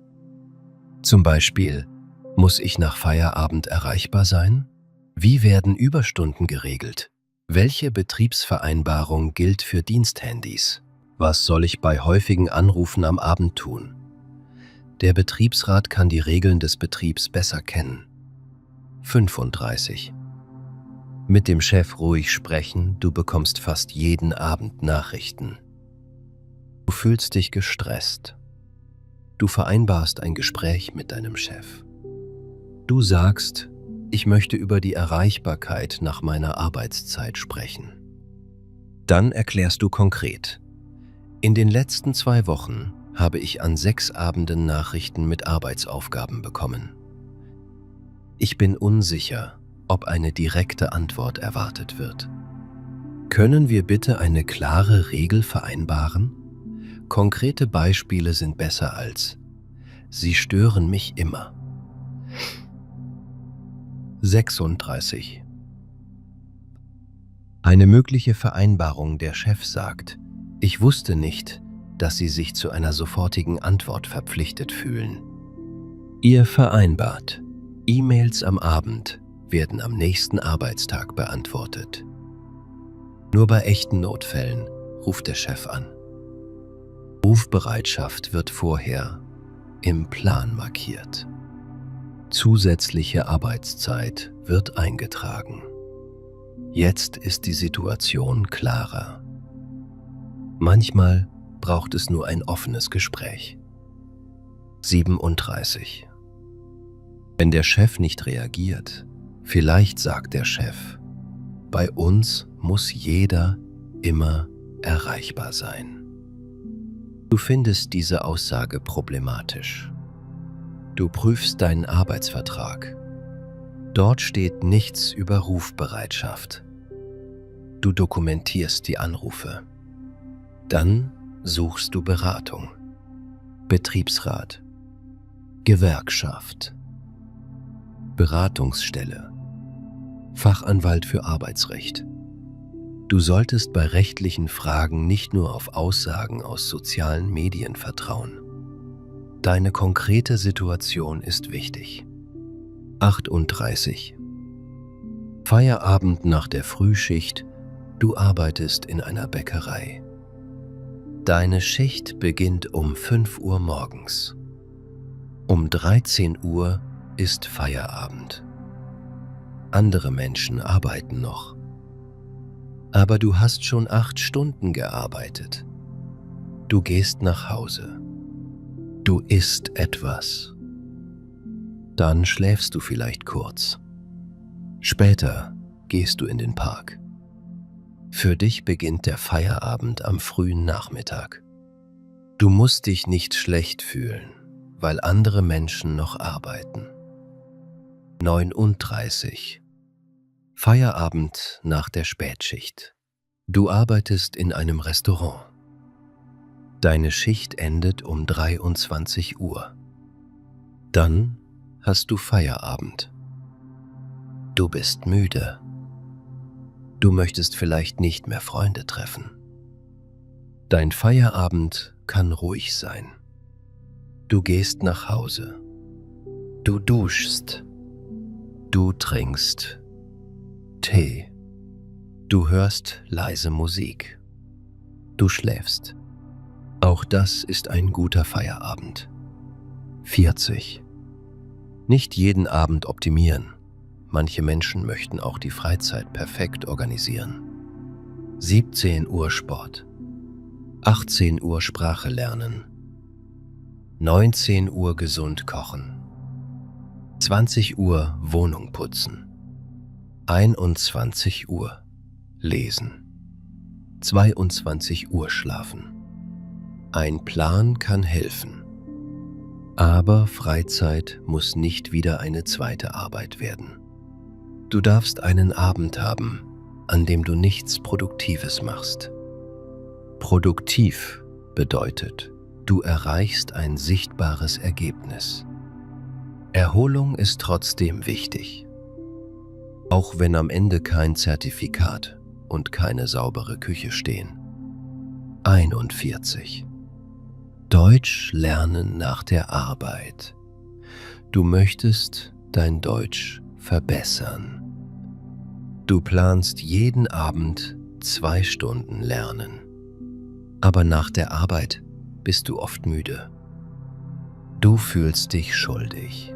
Zum Beispiel, muss ich nach Feierabend erreichbar sein? Wie werden Überstunden geregelt? Welche Betriebsvereinbarung gilt für Diensthandys? Was soll ich bei häufigen Anrufen am Abend tun? Der Betriebsrat kann die Regeln des Betriebs besser kennen. 35. Mit dem Chef ruhig sprechen, du bekommst fast jeden Abend Nachrichten. Du fühlst dich gestresst. Du vereinbarst ein Gespräch mit deinem Chef. Du sagst, ich möchte über die Erreichbarkeit nach meiner Arbeitszeit sprechen. Dann erklärst du konkret, in den letzten 2 Wochen habe ich an 6 Abenden Nachrichten mit Arbeitsaufgaben bekommen. Ich bin unsicher, ob eine direkte Antwort erwartet wird. Können wir bitte eine klare Regel vereinbaren? Konkrete Beispiele sind besser als Sie stören mich immer. 36. Eine mögliche Vereinbarung: Der Chef sagt, ich wusste nicht, dass Sie sich zu einer sofortigen Antwort verpflichtet fühlen. Ihr vereinbart, E-Mails am Abend werden am nächsten Arbeitstag beantwortet. Nur bei echten Notfällen ruft der Chef an. Rufbereitschaft wird vorher im Plan markiert. Zusätzliche Arbeitszeit wird eingetragen. Jetzt ist die Situation klarer. Manchmal braucht es nur ein offenes Gespräch. 37. Wenn der Chef nicht reagiert, vielleicht sagt der Chef, bei uns muss jeder immer erreichbar sein. Du findest diese Aussage problematisch. Du prüfst deinen Arbeitsvertrag. Dort steht nichts über Rufbereitschaft. Du dokumentierst die Anrufe. Dann suchst du Beratung. Betriebsrat, Gewerkschaft, Beratungsstelle, Fachanwalt für Arbeitsrecht. Du solltest bei rechtlichen Fragen nicht nur auf Aussagen aus sozialen Medien vertrauen. Deine konkrete Situation ist wichtig. 38. Feierabend nach der Frühschicht, du arbeitest in einer Bäckerei. Deine Schicht beginnt um 5 Uhr morgens. Um 13 Uhr ist Feierabend. Andere Menschen arbeiten noch. Aber du hast schon 8 Stunden gearbeitet. Du gehst nach Hause. Du isst etwas. Dann schläfst du vielleicht kurz. Später gehst du in den Park. Für dich beginnt der Feierabend am frühen Nachmittag. Du musst dich nicht schlecht fühlen, weil andere Menschen noch arbeiten. 9:30 Uhr. Feierabend nach der Spätschicht. Du arbeitest in einem Restaurant. Deine Schicht endet um 23 Uhr. Dann hast du Feierabend. Du bist müde. Du möchtest vielleicht nicht mehr Freunde treffen. Dein Feierabend kann ruhig sein. Du gehst nach Hause. Du duschst. Du trinkst Tee. Du hörst leise Musik. Du schläfst. Auch das ist ein guter Feierabend. 40. Nicht jeden Abend optimieren. Manche Menschen möchten auch die Freizeit perfekt organisieren. 17 Uhr Sport. 18 Uhr Sprache lernen. 19 Uhr gesund kochen. 20 Uhr Wohnung putzen. 21 Uhr lesen. 22 Uhr schlafen. Ein Plan kann helfen. Aber Freizeit muss nicht wieder eine zweite Arbeit werden. Du darfst einen Abend haben, an dem du nichts Produktives machst. Produktiv bedeutet, du erreichst ein sichtbares Ergebnis. Erholung ist trotzdem wichtig. Auch wenn am Ende kein Zertifikat und keine saubere Küche stehen. 41. Deutsch lernen nach der Arbeit. Du möchtest dein Deutsch verbessern. Du planst jeden Abend 2 Stunden lernen. Aber nach der Arbeit bist du oft müde. Du fühlst dich schuldig.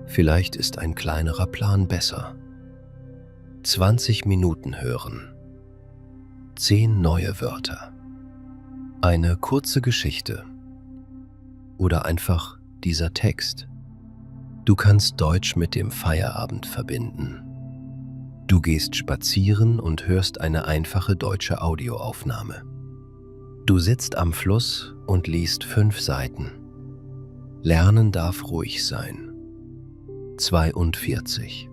Vielleicht ist ein kleinerer Plan besser. 20 Minuten hören. 10 neue Wörter. Eine kurze Geschichte. Oder einfach dieser Text. Du kannst Deutsch mit dem Feierabend verbinden. Du gehst spazieren und hörst eine einfache deutsche Audioaufnahme. Du sitzt am Fluss und liest 5 Seiten. Lernen darf ruhig sein. 42.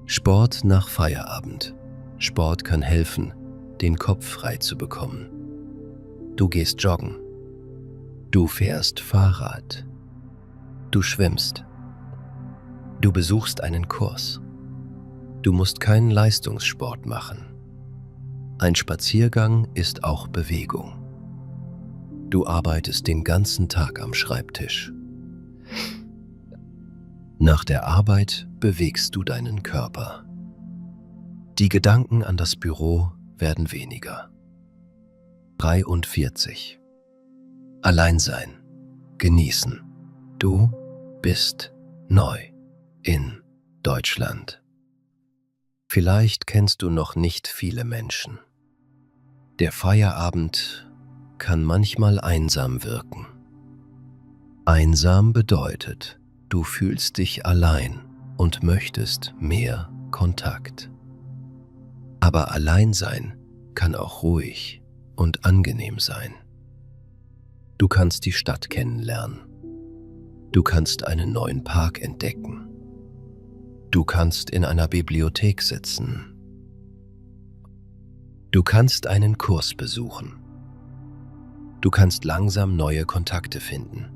Sport nach Feierabend. Sport kann helfen, den Kopf frei zu bekommen. Du gehst joggen. Du fährst Fahrrad. Du schwimmst. Du besuchst einen Kurs. Du musst keinen Leistungssport machen. Ein Spaziergang ist auch Bewegung. Du arbeitest den ganzen Tag am Schreibtisch. Nach der Arbeit bewegst du deinen Körper. Die Gedanken an das Büro werden weniger. 43. Allein sein. Genießen. Du bist neu in Deutschland. Vielleicht kennst du noch nicht viele Menschen. Der Feierabend kann manchmal einsam wirken. Einsam bedeutet, du fühlst dich allein und möchtest mehr Kontakt. Aber Alleinsein kann auch ruhig und angenehm sein. Du kannst die Stadt kennenlernen. Du kannst einen neuen Park entdecken. Du kannst in einer Bibliothek sitzen. Du kannst einen Kurs besuchen. Du kannst langsam neue Kontakte finden.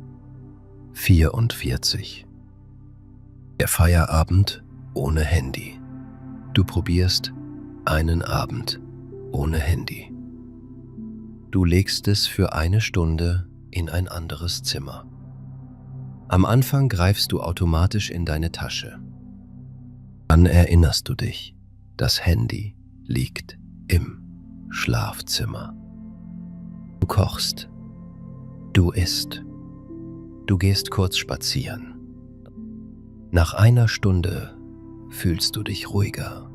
44. Der Feierabend ohne Handy. Du probierst einen Abend ohne Handy. Du legst es für 1 Stunde in ein anderes Zimmer. Am Anfang greifst du automatisch in deine Tasche. Dann erinnerst du dich, das Handy liegt im Schlafzimmer. Du kochst. Du isst. Du gehst kurz spazieren. Nach 1 Stunde fühlst du dich ruhiger.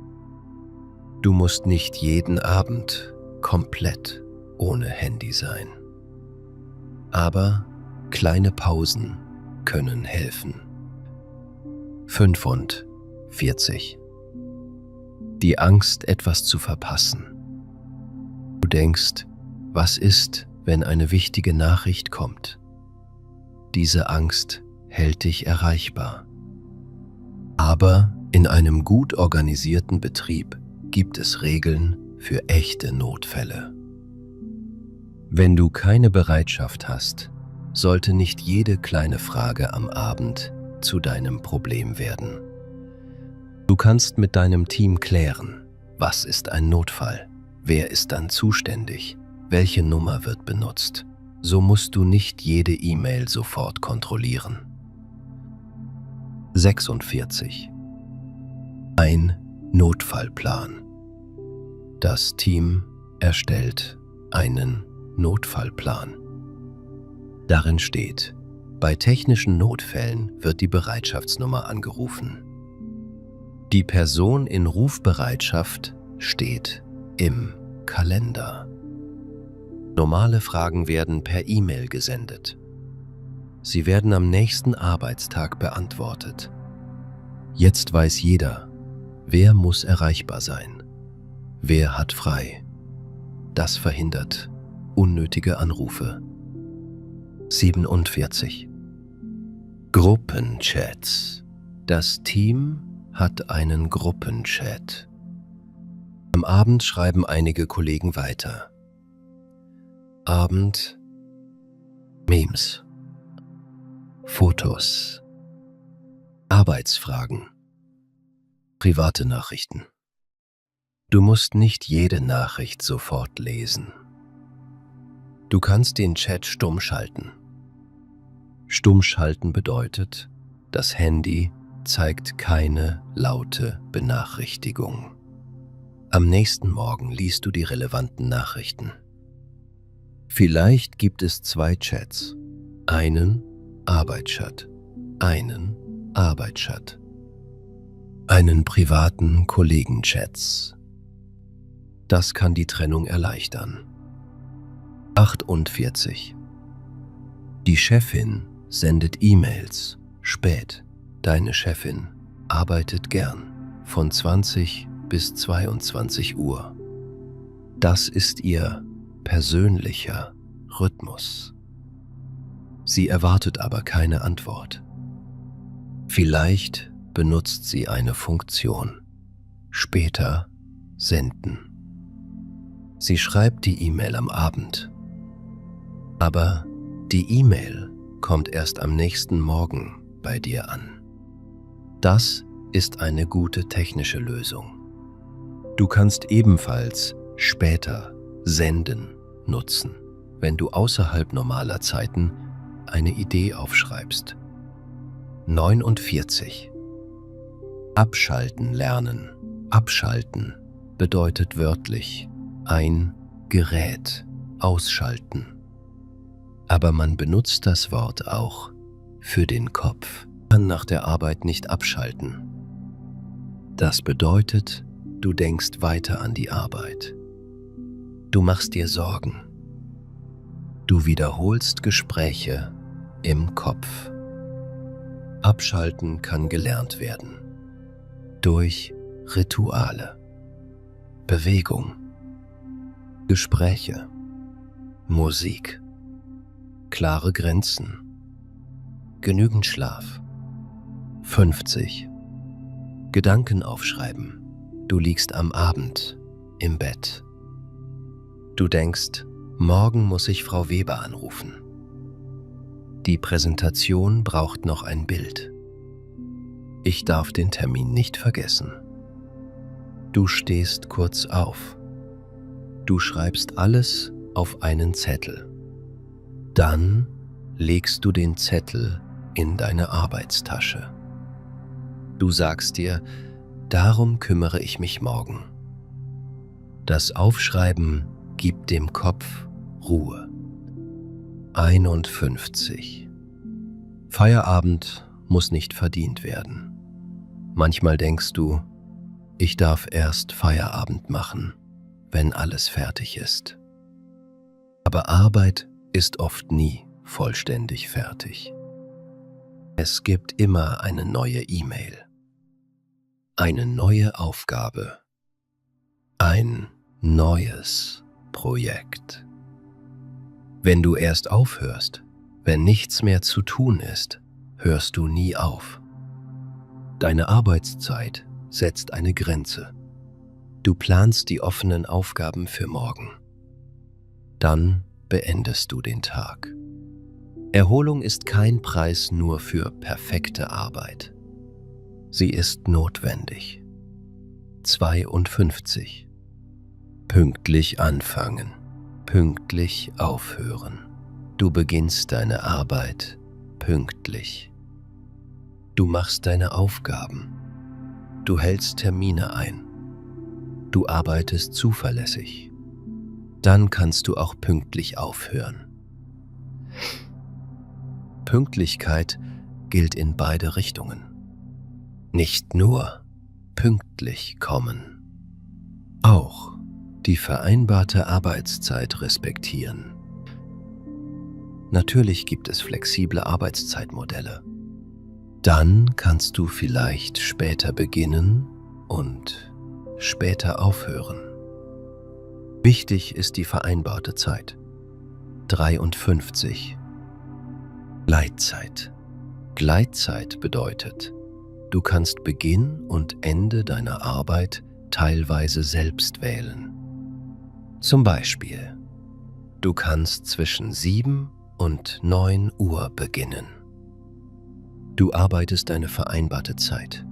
Du musst nicht jeden Abend komplett ohne Handy sein. Aber kleine Pausen können helfen. 45. Die Angst, etwas zu verpassen. Du denkst, was ist, wenn eine wichtige Nachricht kommt? Diese Angst hält dich erreichbar. Aber in einem gut organisierten Betrieb gibt es Regeln für echte Notfälle. Wenn du keine Bereitschaft hast, sollte nicht jede kleine Frage am Abend zu deinem Problem werden. Du kannst mit deinem Team klären, was ist ein Notfall, wer ist dann zuständig, welche Nummer wird benutzt. So musst du nicht jede E-Mail sofort kontrollieren. 46. Ein Notfallplan. Das Team erstellt einen Notfallplan. Darin steht, bei technischen Notfällen wird die Bereitschaftsnummer angerufen. Die Person in Rufbereitschaft steht im Kalender. Normale Fragen werden per E-Mail gesendet. Sie werden am nächsten Arbeitstag beantwortet. Jetzt weiß jeder, wer muss erreichbar sein, wer hat frei. Das verhindert unnötige Anrufe. 47. Gruppenchats. Das Team hat einen Gruppenchat. Am Abend schreiben einige Kollegen weiter. Abend, Memes, Fotos, Arbeitsfragen, private Nachrichten. Du musst nicht jede Nachricht sofort lesen. Du kannst den Chat stumm schalten. Stumm schalten bedeutet, das Handy zeigt keine laute Benachrichtigung. Am nächsten Morgen liest du die relevanten Nachrichten. Vielleicht gibt es 2 Chats, einen Arbeitschat, einen Arbeitschat, einen privaten Kollegenchats. Das kann die Trennung erleichtern. 48. Die Chefin sendet E-Mails spät. Deine Chefin arbeitet gern von 20 bis 22 Uhr. Das ist ihr persönlicher Rhythmus. Sie erwartet aber keine Antwort. Vielleicht benutzt sie eine Funktion. Später senden. Sie schreibt die E-Mail am Abend. Aber die E-Mail kommt erst am nächsten Morgen bei dir an. Das ist eine gute technische Lösung. Du kannst ebenfalls später senden nutzen, wenn du außerhalb normaler Zeiten eine Idee aufschreibst. 49. Abschalten lernen. Abschalten bedeutet wörtlich ein Gerät ausschalten. Aber man benutzt das Wort auch für den Kopf. Man kann nach der Arbeit nicht abschalten. Das bedeutet, du denkst weiter an die Arbeit. Du machst dir Sorgen. Du wiederholst Gespräche im Kopf. Abschalten kann gelernt werden. Durch Rituale, Bewegung, Gespräche, Musik, klare Grenzen, genügend Schlaf. 50. Gedanken aufschreiben. Du liegst am Abend im Bett. Du denkst, morgen muss ich Frau Weber anrufen. Die Präsentation braucht noch ein Bild. Ich darf den Termin nicht vergessen. Du stehst kurz auf. Du schreibst alles auf einen Zettel. Dann legst du den Zettel in deine Arbeitstasche. Du sagst dir, darum kümmere ich mich morgen. Das Aufschreiben gibt dem Kopf Ruhe. 51. Feierabend muss nicht verdient werden. Manchmal denkst du, ich darf erst Feierabend machen, wenn alles fertig ist. Aber Arbeit ist oft nie vollständig fertig. Es gibt immer eine neue E-Mail, eine neue Aufgabe, ein neues Projekt. Wenn du erst aufhörst, wenn nichts mehr zu tun ist, hörst du nie auf. Deine Arbeitszeit setzt eine Grenze. Du planst die offenen Aufgaben für morgen. Dann beendest du den Tag. Erholung ist kein Preis nur für perfekte Arbeit. Sie ist notwendig. 52. Pünktlich anfangen, pünktlich aufhören. Du beginnst deine Arbeit pünktlich. Du machst deine Aufgaben. Du hältst Termine ein. Du arbeitest zuverlässig. Dann kannst du auch pünktlich aufhören. Pünktlichkeit gilt in beide Richtungen. Nicht nur pünktlich kommen, auch die vereinbarte Arbeitszeit respektieren. Natürlich gibt es flexible Arbeitszeitmodelle. Dann kannst du vielleicht später beginnen und später aufhören. Wichtig ist die vereinbarte Zeit. 53. Gleitzeit. Gleitzeit bedeutet, du kannst Beginn und Ende deiner Arbeit teilweise selbst wählen. Zum Beispiel, du kannst zwischen 7 und 9 Uhr beginnen. Du arbeitest deine vereinbarte Zeit.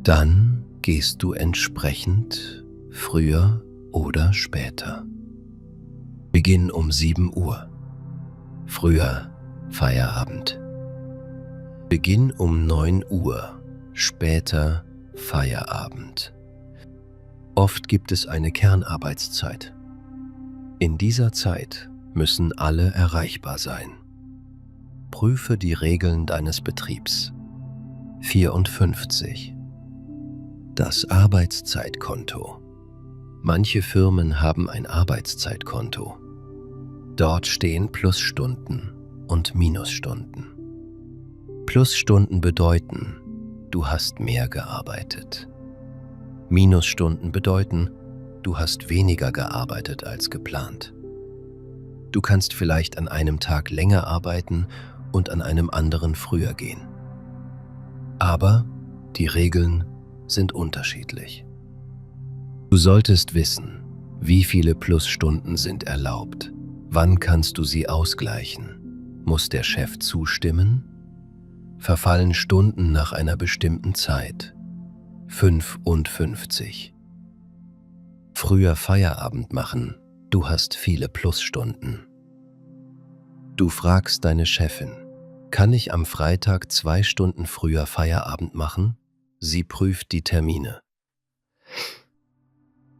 Dann gehst du entsprechend früher oder später. Beginn um 7 Uhr. Früher Feierabend. Beginn um 9 Uhr. Später Feierabend. Oft gibt es eine Kernarbeitszeit. In dieser Zeit müssen alle erreichbar sein. Prüfe die Regeln deines Betriebs. 54. Das Arbeitszeitkonto. Manche Firmen haben ein Arbeitszeitkonto. Dort stehen Plusstunden und Minusstunden. Plusstunden bedeuten, du hast mehr gearbeitet. Minusstunden bedeuten, du hast weniger gearbeitet als geplant. Du kannst vielleicht an einem Tag länger arbeiten und an einem anderen früher gehen. Aber die Regeln sind unterschiedlich. Du solltest wissen, wie viele Plusstunden sind erlaubt. Wann kannst du sie ausgleichen? Muss der Chef zustimmen? Verfallen Stunden nach einer bestimmten Zeit? 55. Früher Feierabend machen, du hast viele Plusstunden. Du fragst deine Chefin, kann ich am Freitag 2 Stunden früher Feierabend machen? Sie prüft die Termine.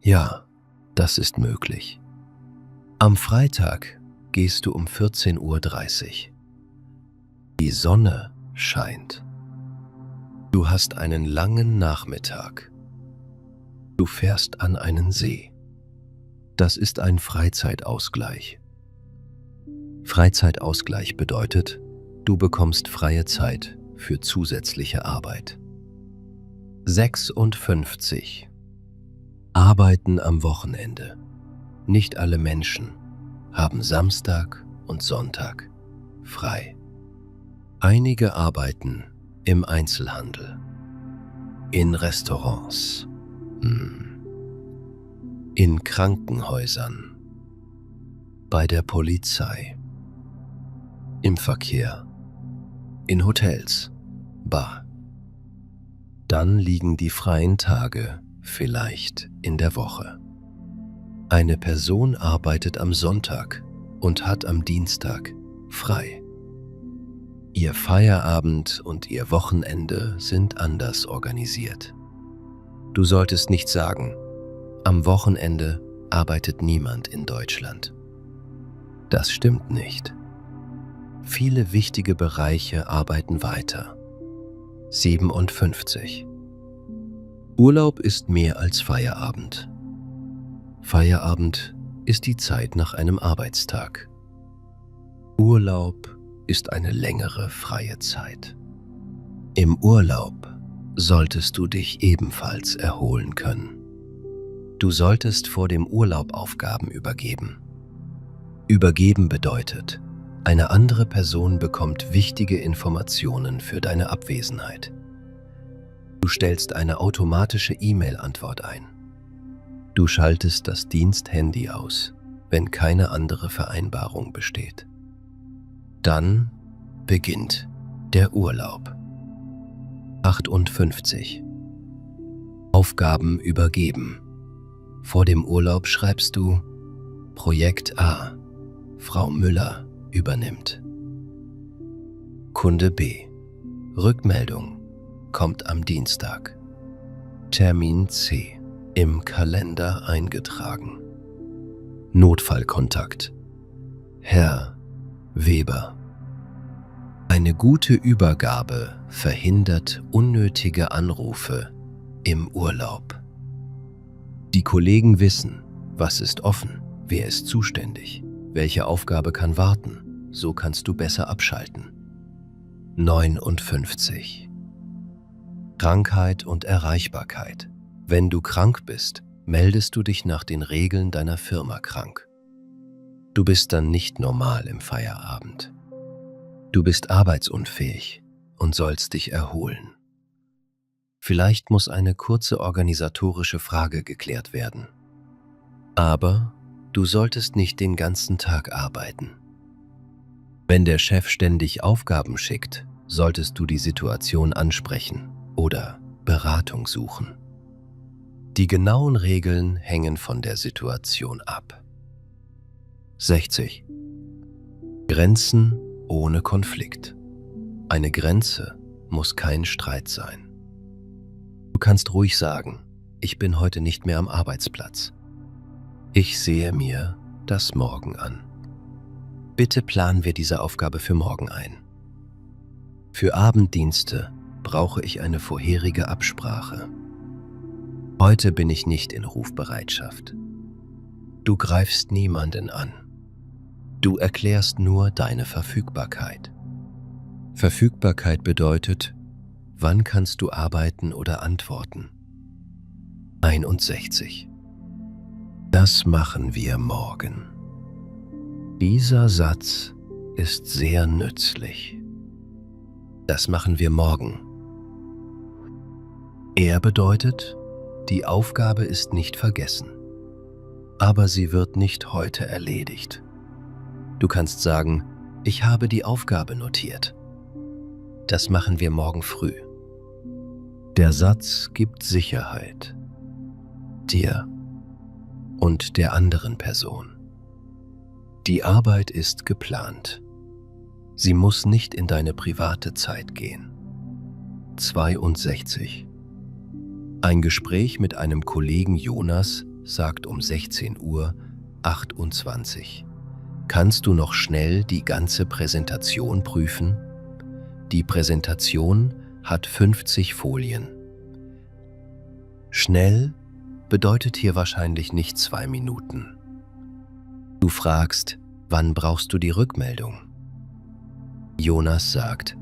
Ja, das ist möglich. Am Freitag gehst du um 14:30 Uhr. Die Sonne scheint. Du hast einen langen Nachmittag. Du fährst an einen See. Das ist ein Freizeitausgleich. Freizeitausgleich bedeutet, du bekommst freie Zeit für zusätzliche Arbeit. 56. Arbeiten am Wochenende. Nicht alle Menschen haben Samstag und Sonntag frei. Einige arbeiten im Einzelhandel, in Restaurants, in Krankenhäusern, bei der Polizei, im Verkehr, in Hotels, Bar. Dann liegen die freien Tage vielleicht in der Woche. Eine Person arbeitet am Sonntag und hat am Dienstag frei. Ihr Feierabend und ihr Wochenende sind anders organisiert. Du solltest nicht sagen, am Wochenende arbeitet niemand in Deutschland. Das stimmt nicht. Viele wichtige Bereiche arbeiten weiter. 57. Urlaub ist mehr als Feierabend. Feierabend ist die Zeit nach einem Arbeitstag. Urlaub ist eine längere freie Zeit. Im Urlaub solltest du dich ebenfalls erholen können. Du solltest vor dem Urlaub Aufgaben übergeben. Übergeben bedeutet, eine andere Person bekommt wichtige Informationen für deine Abwesenheit. Du stellst eine automatische E-Mail-Antwort ein. Du schaltest das Diensthandy aus, wenn keine andere Vereinbarung besteht. Dann beginnt der Urlaub. 58. Aufgaben übergeben. Vor dem Urlaub schreibst du: Projekt A. Frau Müller übernimmt. Kunde B. Rückmeldung kommt am Dienstag. Termin C. Im Kalender eingetragen. Notfallkontakt: Herr Weber. Eine gute Übergabe verhindert unnötige Anrufe im Urlaub. Die Kollegen wissen, was ist offen, wer ist zuständig, welche Aufgabe kann warten, so kannst du besser abschalten. 59. Krankheit und Erreichbarkeit. Wenn du krank bist, meldest du dich nach den Regeln deiner Firma krank. Du bist dann nicht normal im Feierabend. Du bist arbeitsunfähig und sollst dich erholen. Vielleicht muss eine kurze organisatorische Frage geklärt werden. Aber du solltest nicht den ganzen Tag arbeiten. Wenn der Chef ständig Aufgaben schickt, solltest du die Situation ansprechen oder Beratung suchen. Die genauen Regeln hängen von der Situation ab. 60. Grenzen ohne Konflikt. Eine Grenze muss kein Streit sein. Du kannst ruhig sagen: Ich bin heute nicht mehr am Arbeitsplatz. Ich sehe mir das morgen an. Bitte planen wir diese Aufgabe für morgen ein. Für Abenddienste brauche ich eine vorherige Absprache. Heute bin ich nicht in Rufbereitschaft. Du greifst niemanden an. Du erklärst nur deine Verfügbarkeit. Verfügbarkeit bedeutet, wann kannst du arbeiten oder antworten. 61. Das machen wir morgen. Dieser Satz ist sehr nützlich. Das machen wir morgen. Er bedeutet, die Aufgabe ist nicht vergessen, aber sie wird nicht heute erledigt. Du kannst sagen: Ich habe die Aufgabe notiert. Das machen wir morgen früh. Der Satz gibt Sicherheit. Dir und der anderen Person. Die Arbeit ist geplant. Sie muss nicht in deine private Zeit gehen. 62. Ein Gespräch mit einem Kollegen Jonas sagt um 16:28 Uhr: Kannst du noch schnell die ganze Präsentation prüfen? Die Präsentation hat 50 Folien. Schnell bedeutet hier wahrscheinlich nicht 2 Minuten. Du fragst: Wann brauchst du die Rückmeldung? Jonas sagt: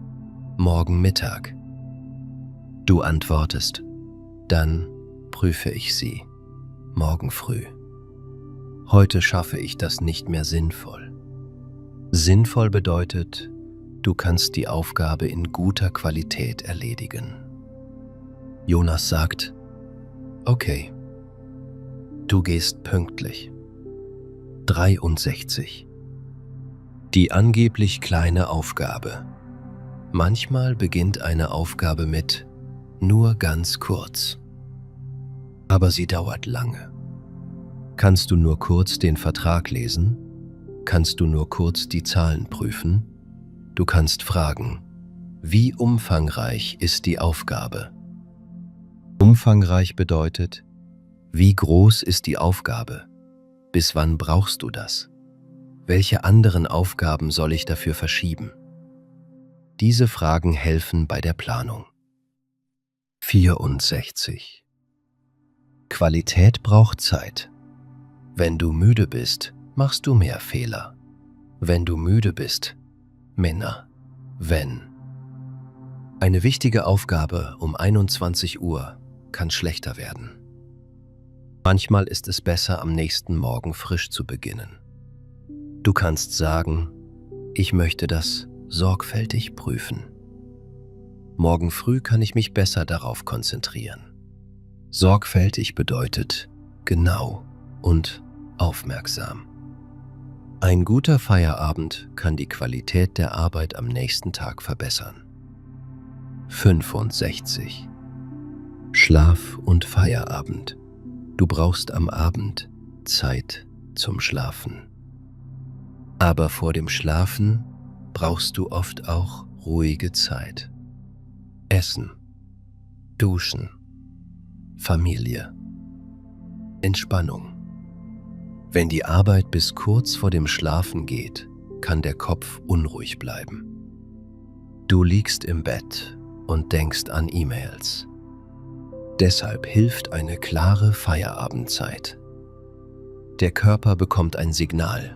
Morgen Mittag. Du antwortest: Dann prüfe ich sie morgen früh. Heute schaffe ich das nicht mehr sinnvoll. Sinnvoll bedeutet, du kannst die Aufgabe in guter Qualität erledigen. Jonas sagt: Okay. Du gehst pünktlich. 63. Die angeblich kleine Aufgabe. Manchmal beginnt eine Aufgabe mit nur ganz kurz. Aber sie dauert lange. Kannst du nur kurz den Vertrag lesen? Kannst du nur kurz die Zahlen prüfen? Du kannst fragen: Wie umfangreich ist die Aufgabe? Umfangreich bedeutet, wie groß ist die Aufgabe? Bis wann brauchst du das? Welche anderen Aufgaben soll ich dafür verschieben? Diese Fragen helfen bei der Planung. 64. Qualität braucht Zeit. Wenn du müde bist, machst du mehr Fehler. Wenn du müde bist, Männer, wenn. Eine wichtige Aufgabe um 21 Uhr kann schlechter werden. Manchmal ist es besser, am nächsten Morgen frisch zu beginnen. Du kannst sagen, ich möchte das sorgfältig prüfen. Morgen früh kann ich mich besser darauf konzentrieren. Sorgfältig bedeutet genau und aufmerksam. Ein guter Feierabend kann die Qualität der Arbeit am nächsten Tag verbessern. 65. Schlaf und Feierabend. Du brauchst am Abend Zeit zum Schlafen. Aber vor dem Schlafen brauchst du oft auch ruhige Zeit. Essen, Duschen, Familie, Entspannung. Wenn die Arbeit bis kurz vor dem Schlafen geht, kann der Kopf unruhig bleiben. Du liegst im Bett und denkst an E-Mails. Deshalb hilft eine klare Feierabendzeit. Der Körper bekommt ein Signal.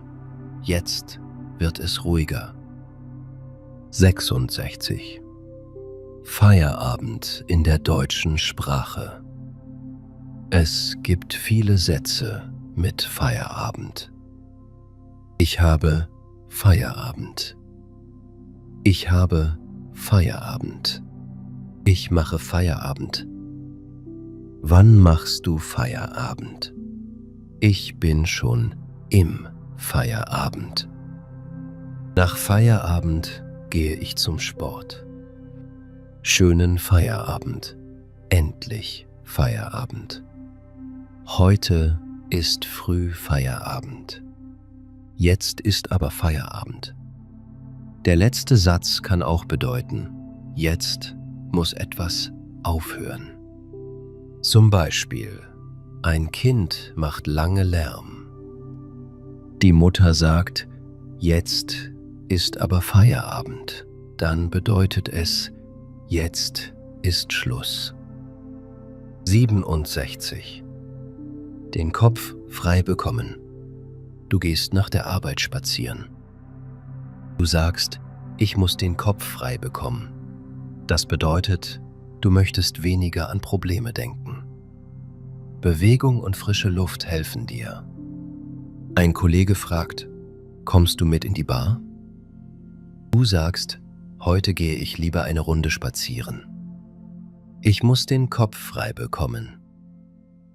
Jetzt wird es ruhiger. 66. Feierabend in der deutschen Sprache. Es gibt viele Sätze mit Feierabend. Ich habe Feierabend. Ich habe Feierabend. Ich mache Feierabend. Wann machst du Feierabend? Ich bin schon im Feierabend. Nach Feierabend gehe ich zum Sport. Schönen Feierabend. Endlich Feierabend. Heute ist früh Feierabend. Jetzt ist aber Feierabend. Der letzte Satz kann auch bedeuten, jetzt muss etwas aufhören. Zum Beispiel, ein Kind macht lange Lärm. Die Mutter sagt, jetzt ist aber Feierabend. Dann bedeutet es, jetzt ist Schluss. 67. Den Kopf frei bekommen. Du gehst nach der Arbeit spazieren. Du sagst, ich muss den Kopf frei bekommen. Das bedeutet, du möchtest weniger an Probleme denken. Bewegung und frische Luft helfen dir. Ein Kollege fragt, kommst du mit in die Bar? Du sagst, heute gehe ich lieber eine Runde spazieren. Ich muss den Kopf frei bekommen.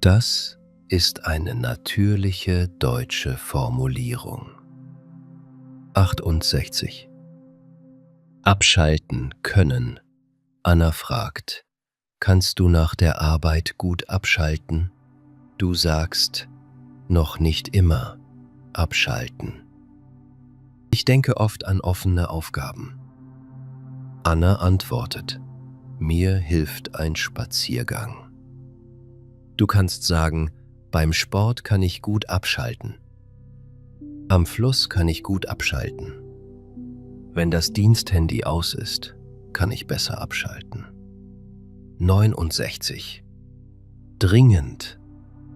Das ist eine natürliche deutsche Formulierung. 68. Abschalten können. Anna fragt, kannst du nach der Arbeit gut abschalten? Du sagst, noch nicht immer abschalten. Ich denke oft an offene Aufgaben. Anna antwortet, mir hilft ein Spaziergang. Du kannst sagen, beim Sport kann ich gut abschalten. Am Fluss kann ich gut abschalten. Wenn das Diensthandy aus ist, kann ich besser abschalten. 69. Dringend,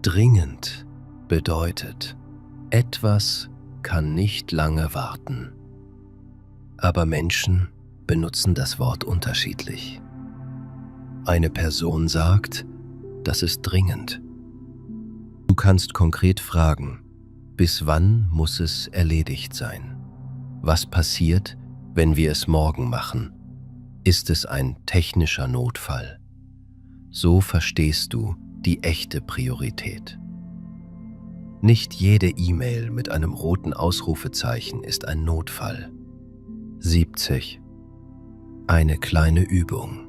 dringend bedeutet, etwas kann nicht lange warten. Aber Menschen benutzen das Wort unterschiedlich. Eine Person sagt, das ist dringend. Du kannst konkret fragen, bis wann muss es erledigt sein? Was passiert, wenn wir es morgen machen? Ist es ein technischer Notfall? So verstehst du die echte Priorität. Nicht jede E-Mail mit einem roten Ausrufezeichen ist ein Notfall. 70. Eine kleine Übung.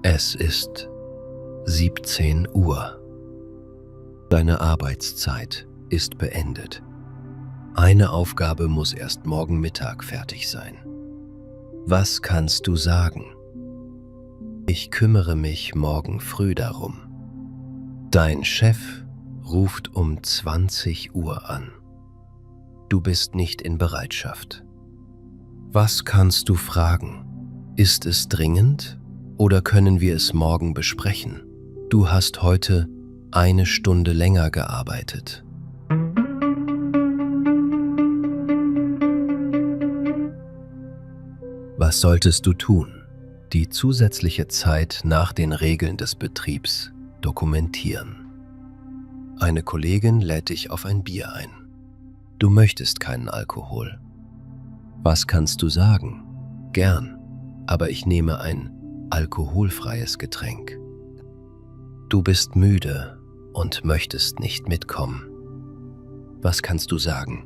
Es ist 17 Uhr. Deine Arbeitszeit ist beendet. Eine Aufgabe muss erst morgen Mittag fertig sein. Was kannst du sagen? Ich kümmere mich morgen früh darum. Dein Chef ruft um 20 Uhr an. Du bist nicht in Bereitschaft. Was kannst du fragen? Ist es dringend oder können wir es morgen besprechen? Du hast heute 1 Stunde länger gearbeitet. Was solltest du tun? Die zusätzliche Zeit nach den Regeln des Betriebs dokumentieren. Eine Kollegin lädt dich auf ein Bier ein. Du möchtest keinen Alkohol. Was kannst du sagen? Gern, aber ich nehme ein alkoholfreies Getränk. Du bist müde und möchtest nicht mitkommen. Was kannst du sagen?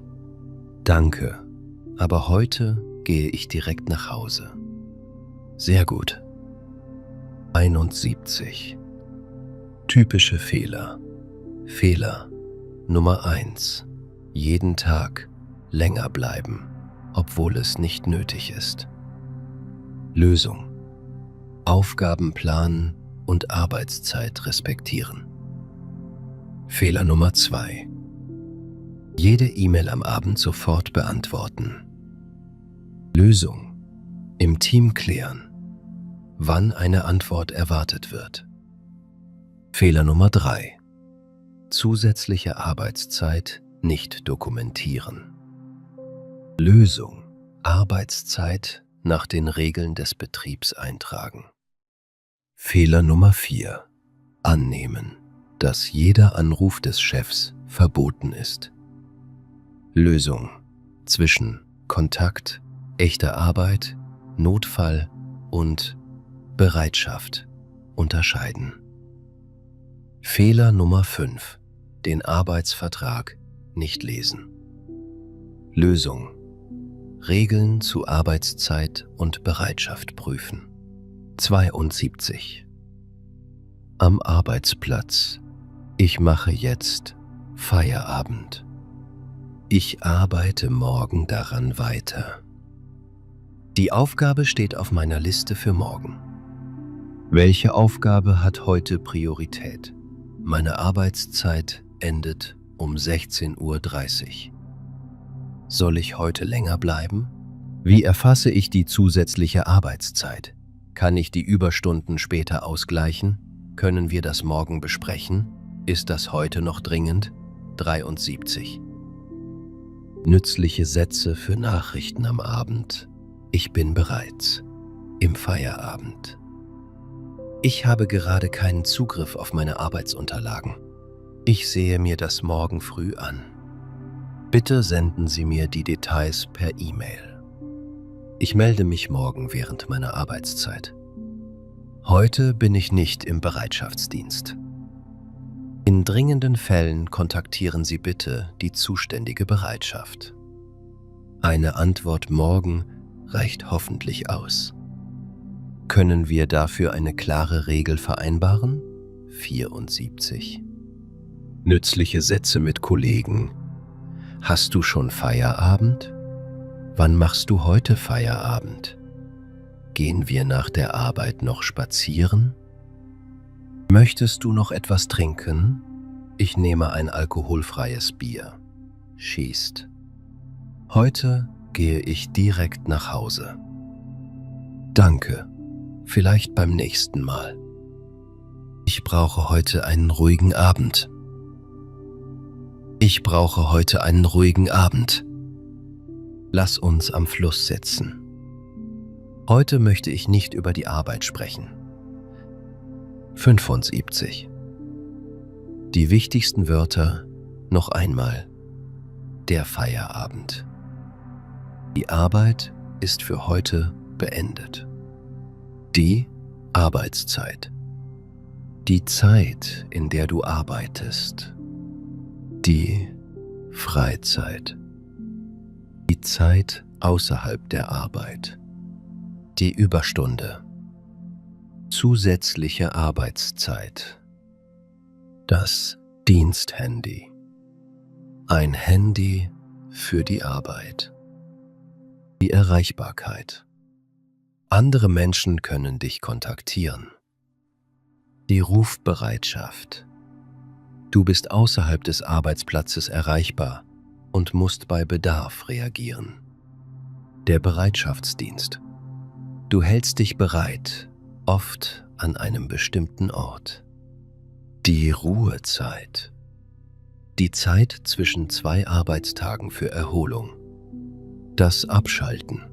Danke, aber heute gehe ich direkt nach Hause. Sehr gut. 71. Typische Fehler. Fehler Nummer 1. Jeden Tag länger bleiben, obwohl es nicht nötig ist. Lösung: Aufgaben planen und Arbeitszeit respektieren. Fehler Nummer 2. Jede E-Mail am Abend sofort beantworten. Lösung: Im Team klären, wann eine Antwort erwartet wird. Fehler Nummer 3. Zusätzliche Arbeitszeit nicht dokumentieren. Lösung: Arbeitszeit nach den Regeln des Betriebs eintragen. Fehler Nummer 4. Annehmen, dass jeder Anruf des Chefs verboten ist. Lösung: Zwischen Kontakt, echter Arbeit, Notfall und Bereitschaft unterscheiden. Fehler Nummer 5. Den Arbeitsvertrag nicht lesen. Lösung: Regeln zu Arbeitszeit und Bereitschaft prüfen. 72. Am Arbeitsplatz. Ich mache jetzt Feierabend. Ich arbeite morgen daran weiter. Die Aufgabe steht auf meiner Liste für morgen. Welche Aufgabe hat heute Priorität? Meine Arbeitszeit endet um 16:30 Uhr. Soll ich heute länger bleiben? Wie erfasse ich die zusätzliche Arbeitszeit? Kann ich die Überstunden später ausgleichen? Können wir das morgen besprechen? Ist das heute noch dringend? 73. Nützliche Sätze für Nachrichten am Abend. Ich bin bereits im Feierabend. Ich habe gerade keinen Zugriff auf meine Arbeitsunterlagen. Ich sehe mir das morgen früh an. Bitte senden Sie mir die Details per E-Mail. Ich melde mich morgen während meiner Arbeitszeit. Heute bin ich nicht im Bereitschaftsdienst. In dringenden Fällen kontaktieren Sie bitte die zuständige Bereitschaft. Eine Antwort morgen reicht hoffentlich aus. Können wir dafür eine klare Regel vereinbaren? 74. Nützliche Sätze mit Kollegen. Hast du schon Feierabend? Wann machst du heute Feierabend? Gehen wir nach der Arbeit noch spazieren? Möchtest du noch etwas trinken? Ich nehme ein alkoholfreies Bier. Schießt. Heute gehe ich direkt nach Hause. Danke. Vielleicht beim nächsten Mal. Ich brauche heute einen ruhigen Abend. Ich brauche heute einen ruhigen Abend. Lass uns am Fluss sitzen. Heute möchte ich nicht über die Arbeit sprechen. 75. Die wichtigsten Wörter noch einmal. Der Feierabend. Die Arbeit ist für heute beendet. Die Arbeitszeit. Die Zeit, in der du arbeitest. Die Freizeit. Die Zeit außerhalb der Arbeit. Die Überstunde. Zusätzliche Arbeitszeit. Das Diensthandy. Ein Handy für die Arbeit. Die Erreichbarkeit. Andere Menschen können dich kontaktieren. Die Rufbereitschaft. Du bist außerhalb des Arbeitsplatzes erreichbar und musst bei Bedarf reagieren. Der Bereitschaftsdienst. Du hältst dich bereit, oft an einem bestimmten Ort. Die Ruhezeit. Die Zeit zwischen 2 Arbeitstagen für Erholung. Das Abschalten.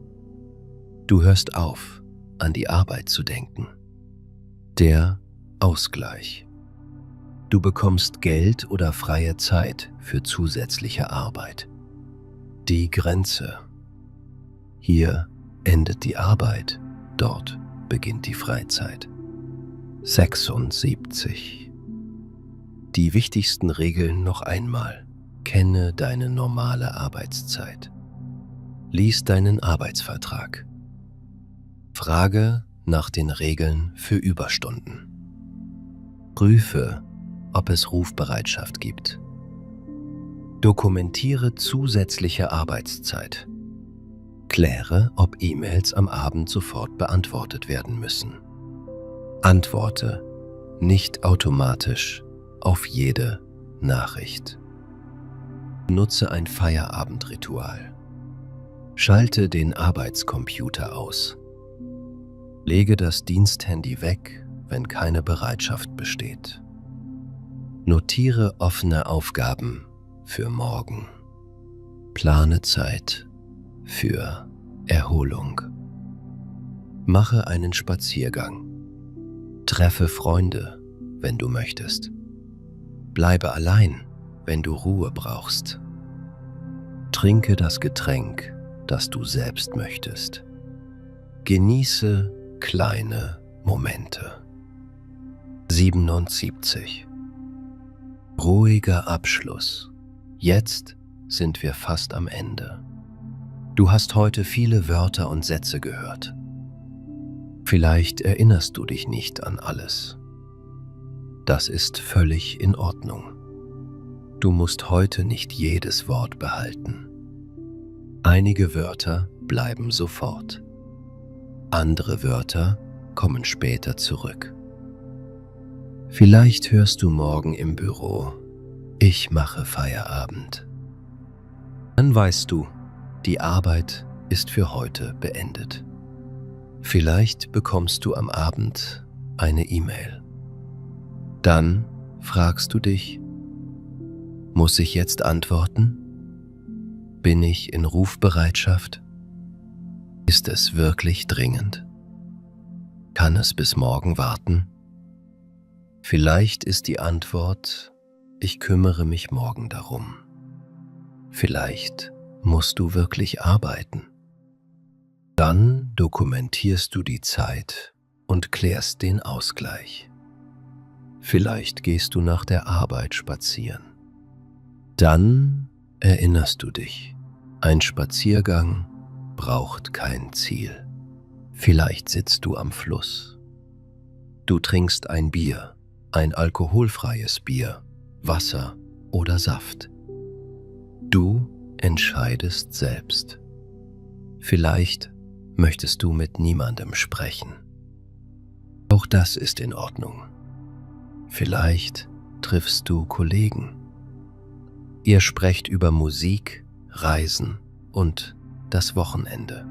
Du hörst auf, an die Arbeit zu denken. Der Ausgleich. Du bekommst Geld oder freie Zeit für zusätzliche Arbeit. Die Grenze. Hier endet die Arbeit, dort beginnt die Freizeit. 76. Die wichtigsten Regeln noch einmal. Kenne deine normale Arbeitszeit. Lies deinen Arbeitsvertrag. Frage nach den Regeln für Überstunden. Prüfe, ob es Rufbereitschaft gibt. Dokumentiere zusätzliche Arbeitszeit. Kläre, ob E-Mails am Abend sofort beantwortet werden müssen. Antworte nicht automatisch auf jede Nachricht. Nutze ein Feierabendritual. Schalte den Arbeitscomputer aus. Lege das Diensthandy weg, wenn keine Bereitschaft besteht. Notiere offene Aufgaben für morgen. Plane Zeit für Erholung. Mache einen Spaziergang. Treffe Freunde, wenn du möchtest. Bleibe allein, wenn du Ruhe brauchst. Trinke das Getränk, das du selbst möchtest. Genieße kleine Momente. 77. Ruhiger Abschluss. Jetzt sind wir fast am Ende. Du hast heute viele Wörter und Sätze gehört. Vielleicht erinnerst du dich nicht an alles. Das ist völlig in Ordnung. Du musst heute nicht jedes Wort behalten. Einige Wörter bleiben sofort. Andere Wörter kommen später zurück. Vielleicht hörst du morgen im Büro: Ich mache Feierabend. Dann weißt du, die Arbeit ist für heute beendet. Vielleicht bekommst du am Abend eine E-Mail. Dann fragst du dich: Muss ich jetzt antworten? Bin ich in Rufbereitschaft? Ist es wirklich dringend? Kann es bis morgen warten? Vielleicht ist die Antwort: Ich kümmere mich morgen darum. Vielleicht musst du wirklich arbeiten. Dann dokumentierst du die Zeit und klärst den Ausgleich. Vielleicht gehst du nach der Arbeit spazieren. Dann erinnerst du dich: Ein Spaziergang braucht kein Ziel. Vielleicht sitzt du am Fluss. Du trinkst ein Bier, ein alkoholfreies Bier, Wasser oder Saft. Du entscheidest selbst. Vielleicht möchtest du mit niemandem sprechen. Auch das ist in Ordnung. Vielleicht triffst du Kollegen. Ihr sprecht über Musik, Reisen und das Wochenende.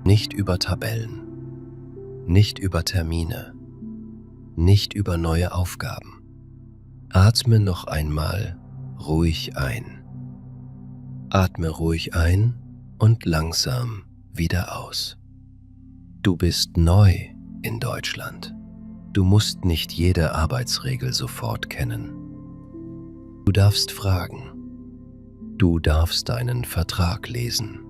Nicht über Tabellen, nicht über Termine, nicht über neue Aufgaben. Atme noch einmal ruhig ein. Atme ruhig ein und langsam wieder aus. Du bist neu in Deutschland. Du musst nicht jede Arbeitsregel sofort kennen. Du darfst fragen. Du darfst deinen Vertrag lesen.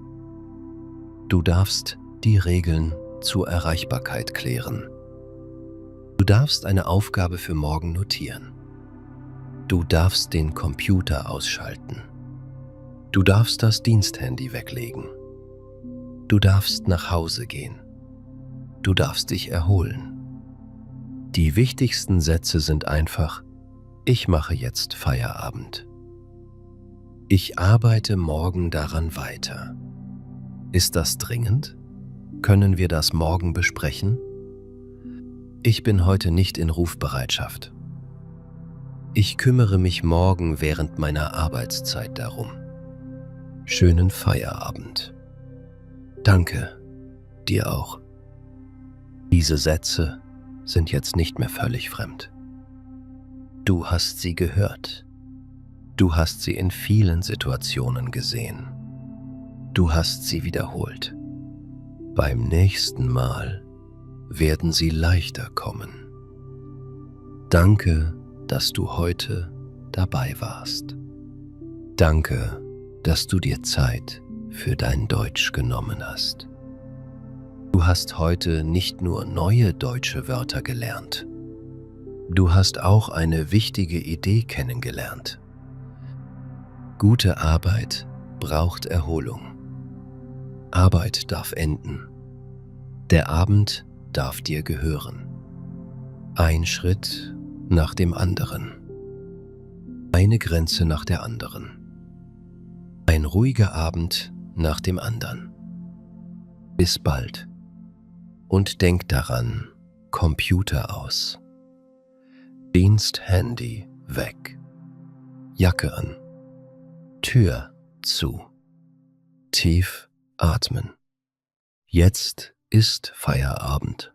Du darfst die Regeln zur Erreichbarkeit klären. Du darfst eine Aufgabe für morgen notieren. Du darfst den Computer ausschalten. Du darfst das Diensthandy weglegen. Du darfst nach Hause gehen. Du darfst dich erholen. Die wichtigsten Sätze sind einfach: Ich mache jetzt Feierabend. Ich arbeite morgen daran weiter. Ist das dringend? Können wir das morgen besprechen? Ich bin heute nicht in Rufbereitschaft. Ich kümmere mich morgen während meiner Arbeitszeit darum. Schönen Feierabend. Danke, dir auch. Diese Sätze sind jetzt nicht mehr völlig fremd. Du hast sie gehört. Du hast sie in vielen Situationen gesehen. Du hast sie wiederholt. Beim nächsten Mal werden sie leichter kommen. Danke, dass du heute dabei warst. Danke, dass du dir Zeit für dein Deutsch genommen hast. Du hast heute nicht nur neue deutsche Wörter gelernt, du hast auch eine wichtige Idee kennengelernt. Gute Arbeit braucht Erholung. Arbeit darf enden. Der Abend darf dir gehören. Ein Schritt nach dem anderen. Eine Grenze nach der anderen. Ein ruhiger Abend nach dem anderen. Bis bald. Und denk daran, Computer aus. Diensthandy weg. Jacke an. Tür zu. Tief atmen. Jetzt ist Feierabend.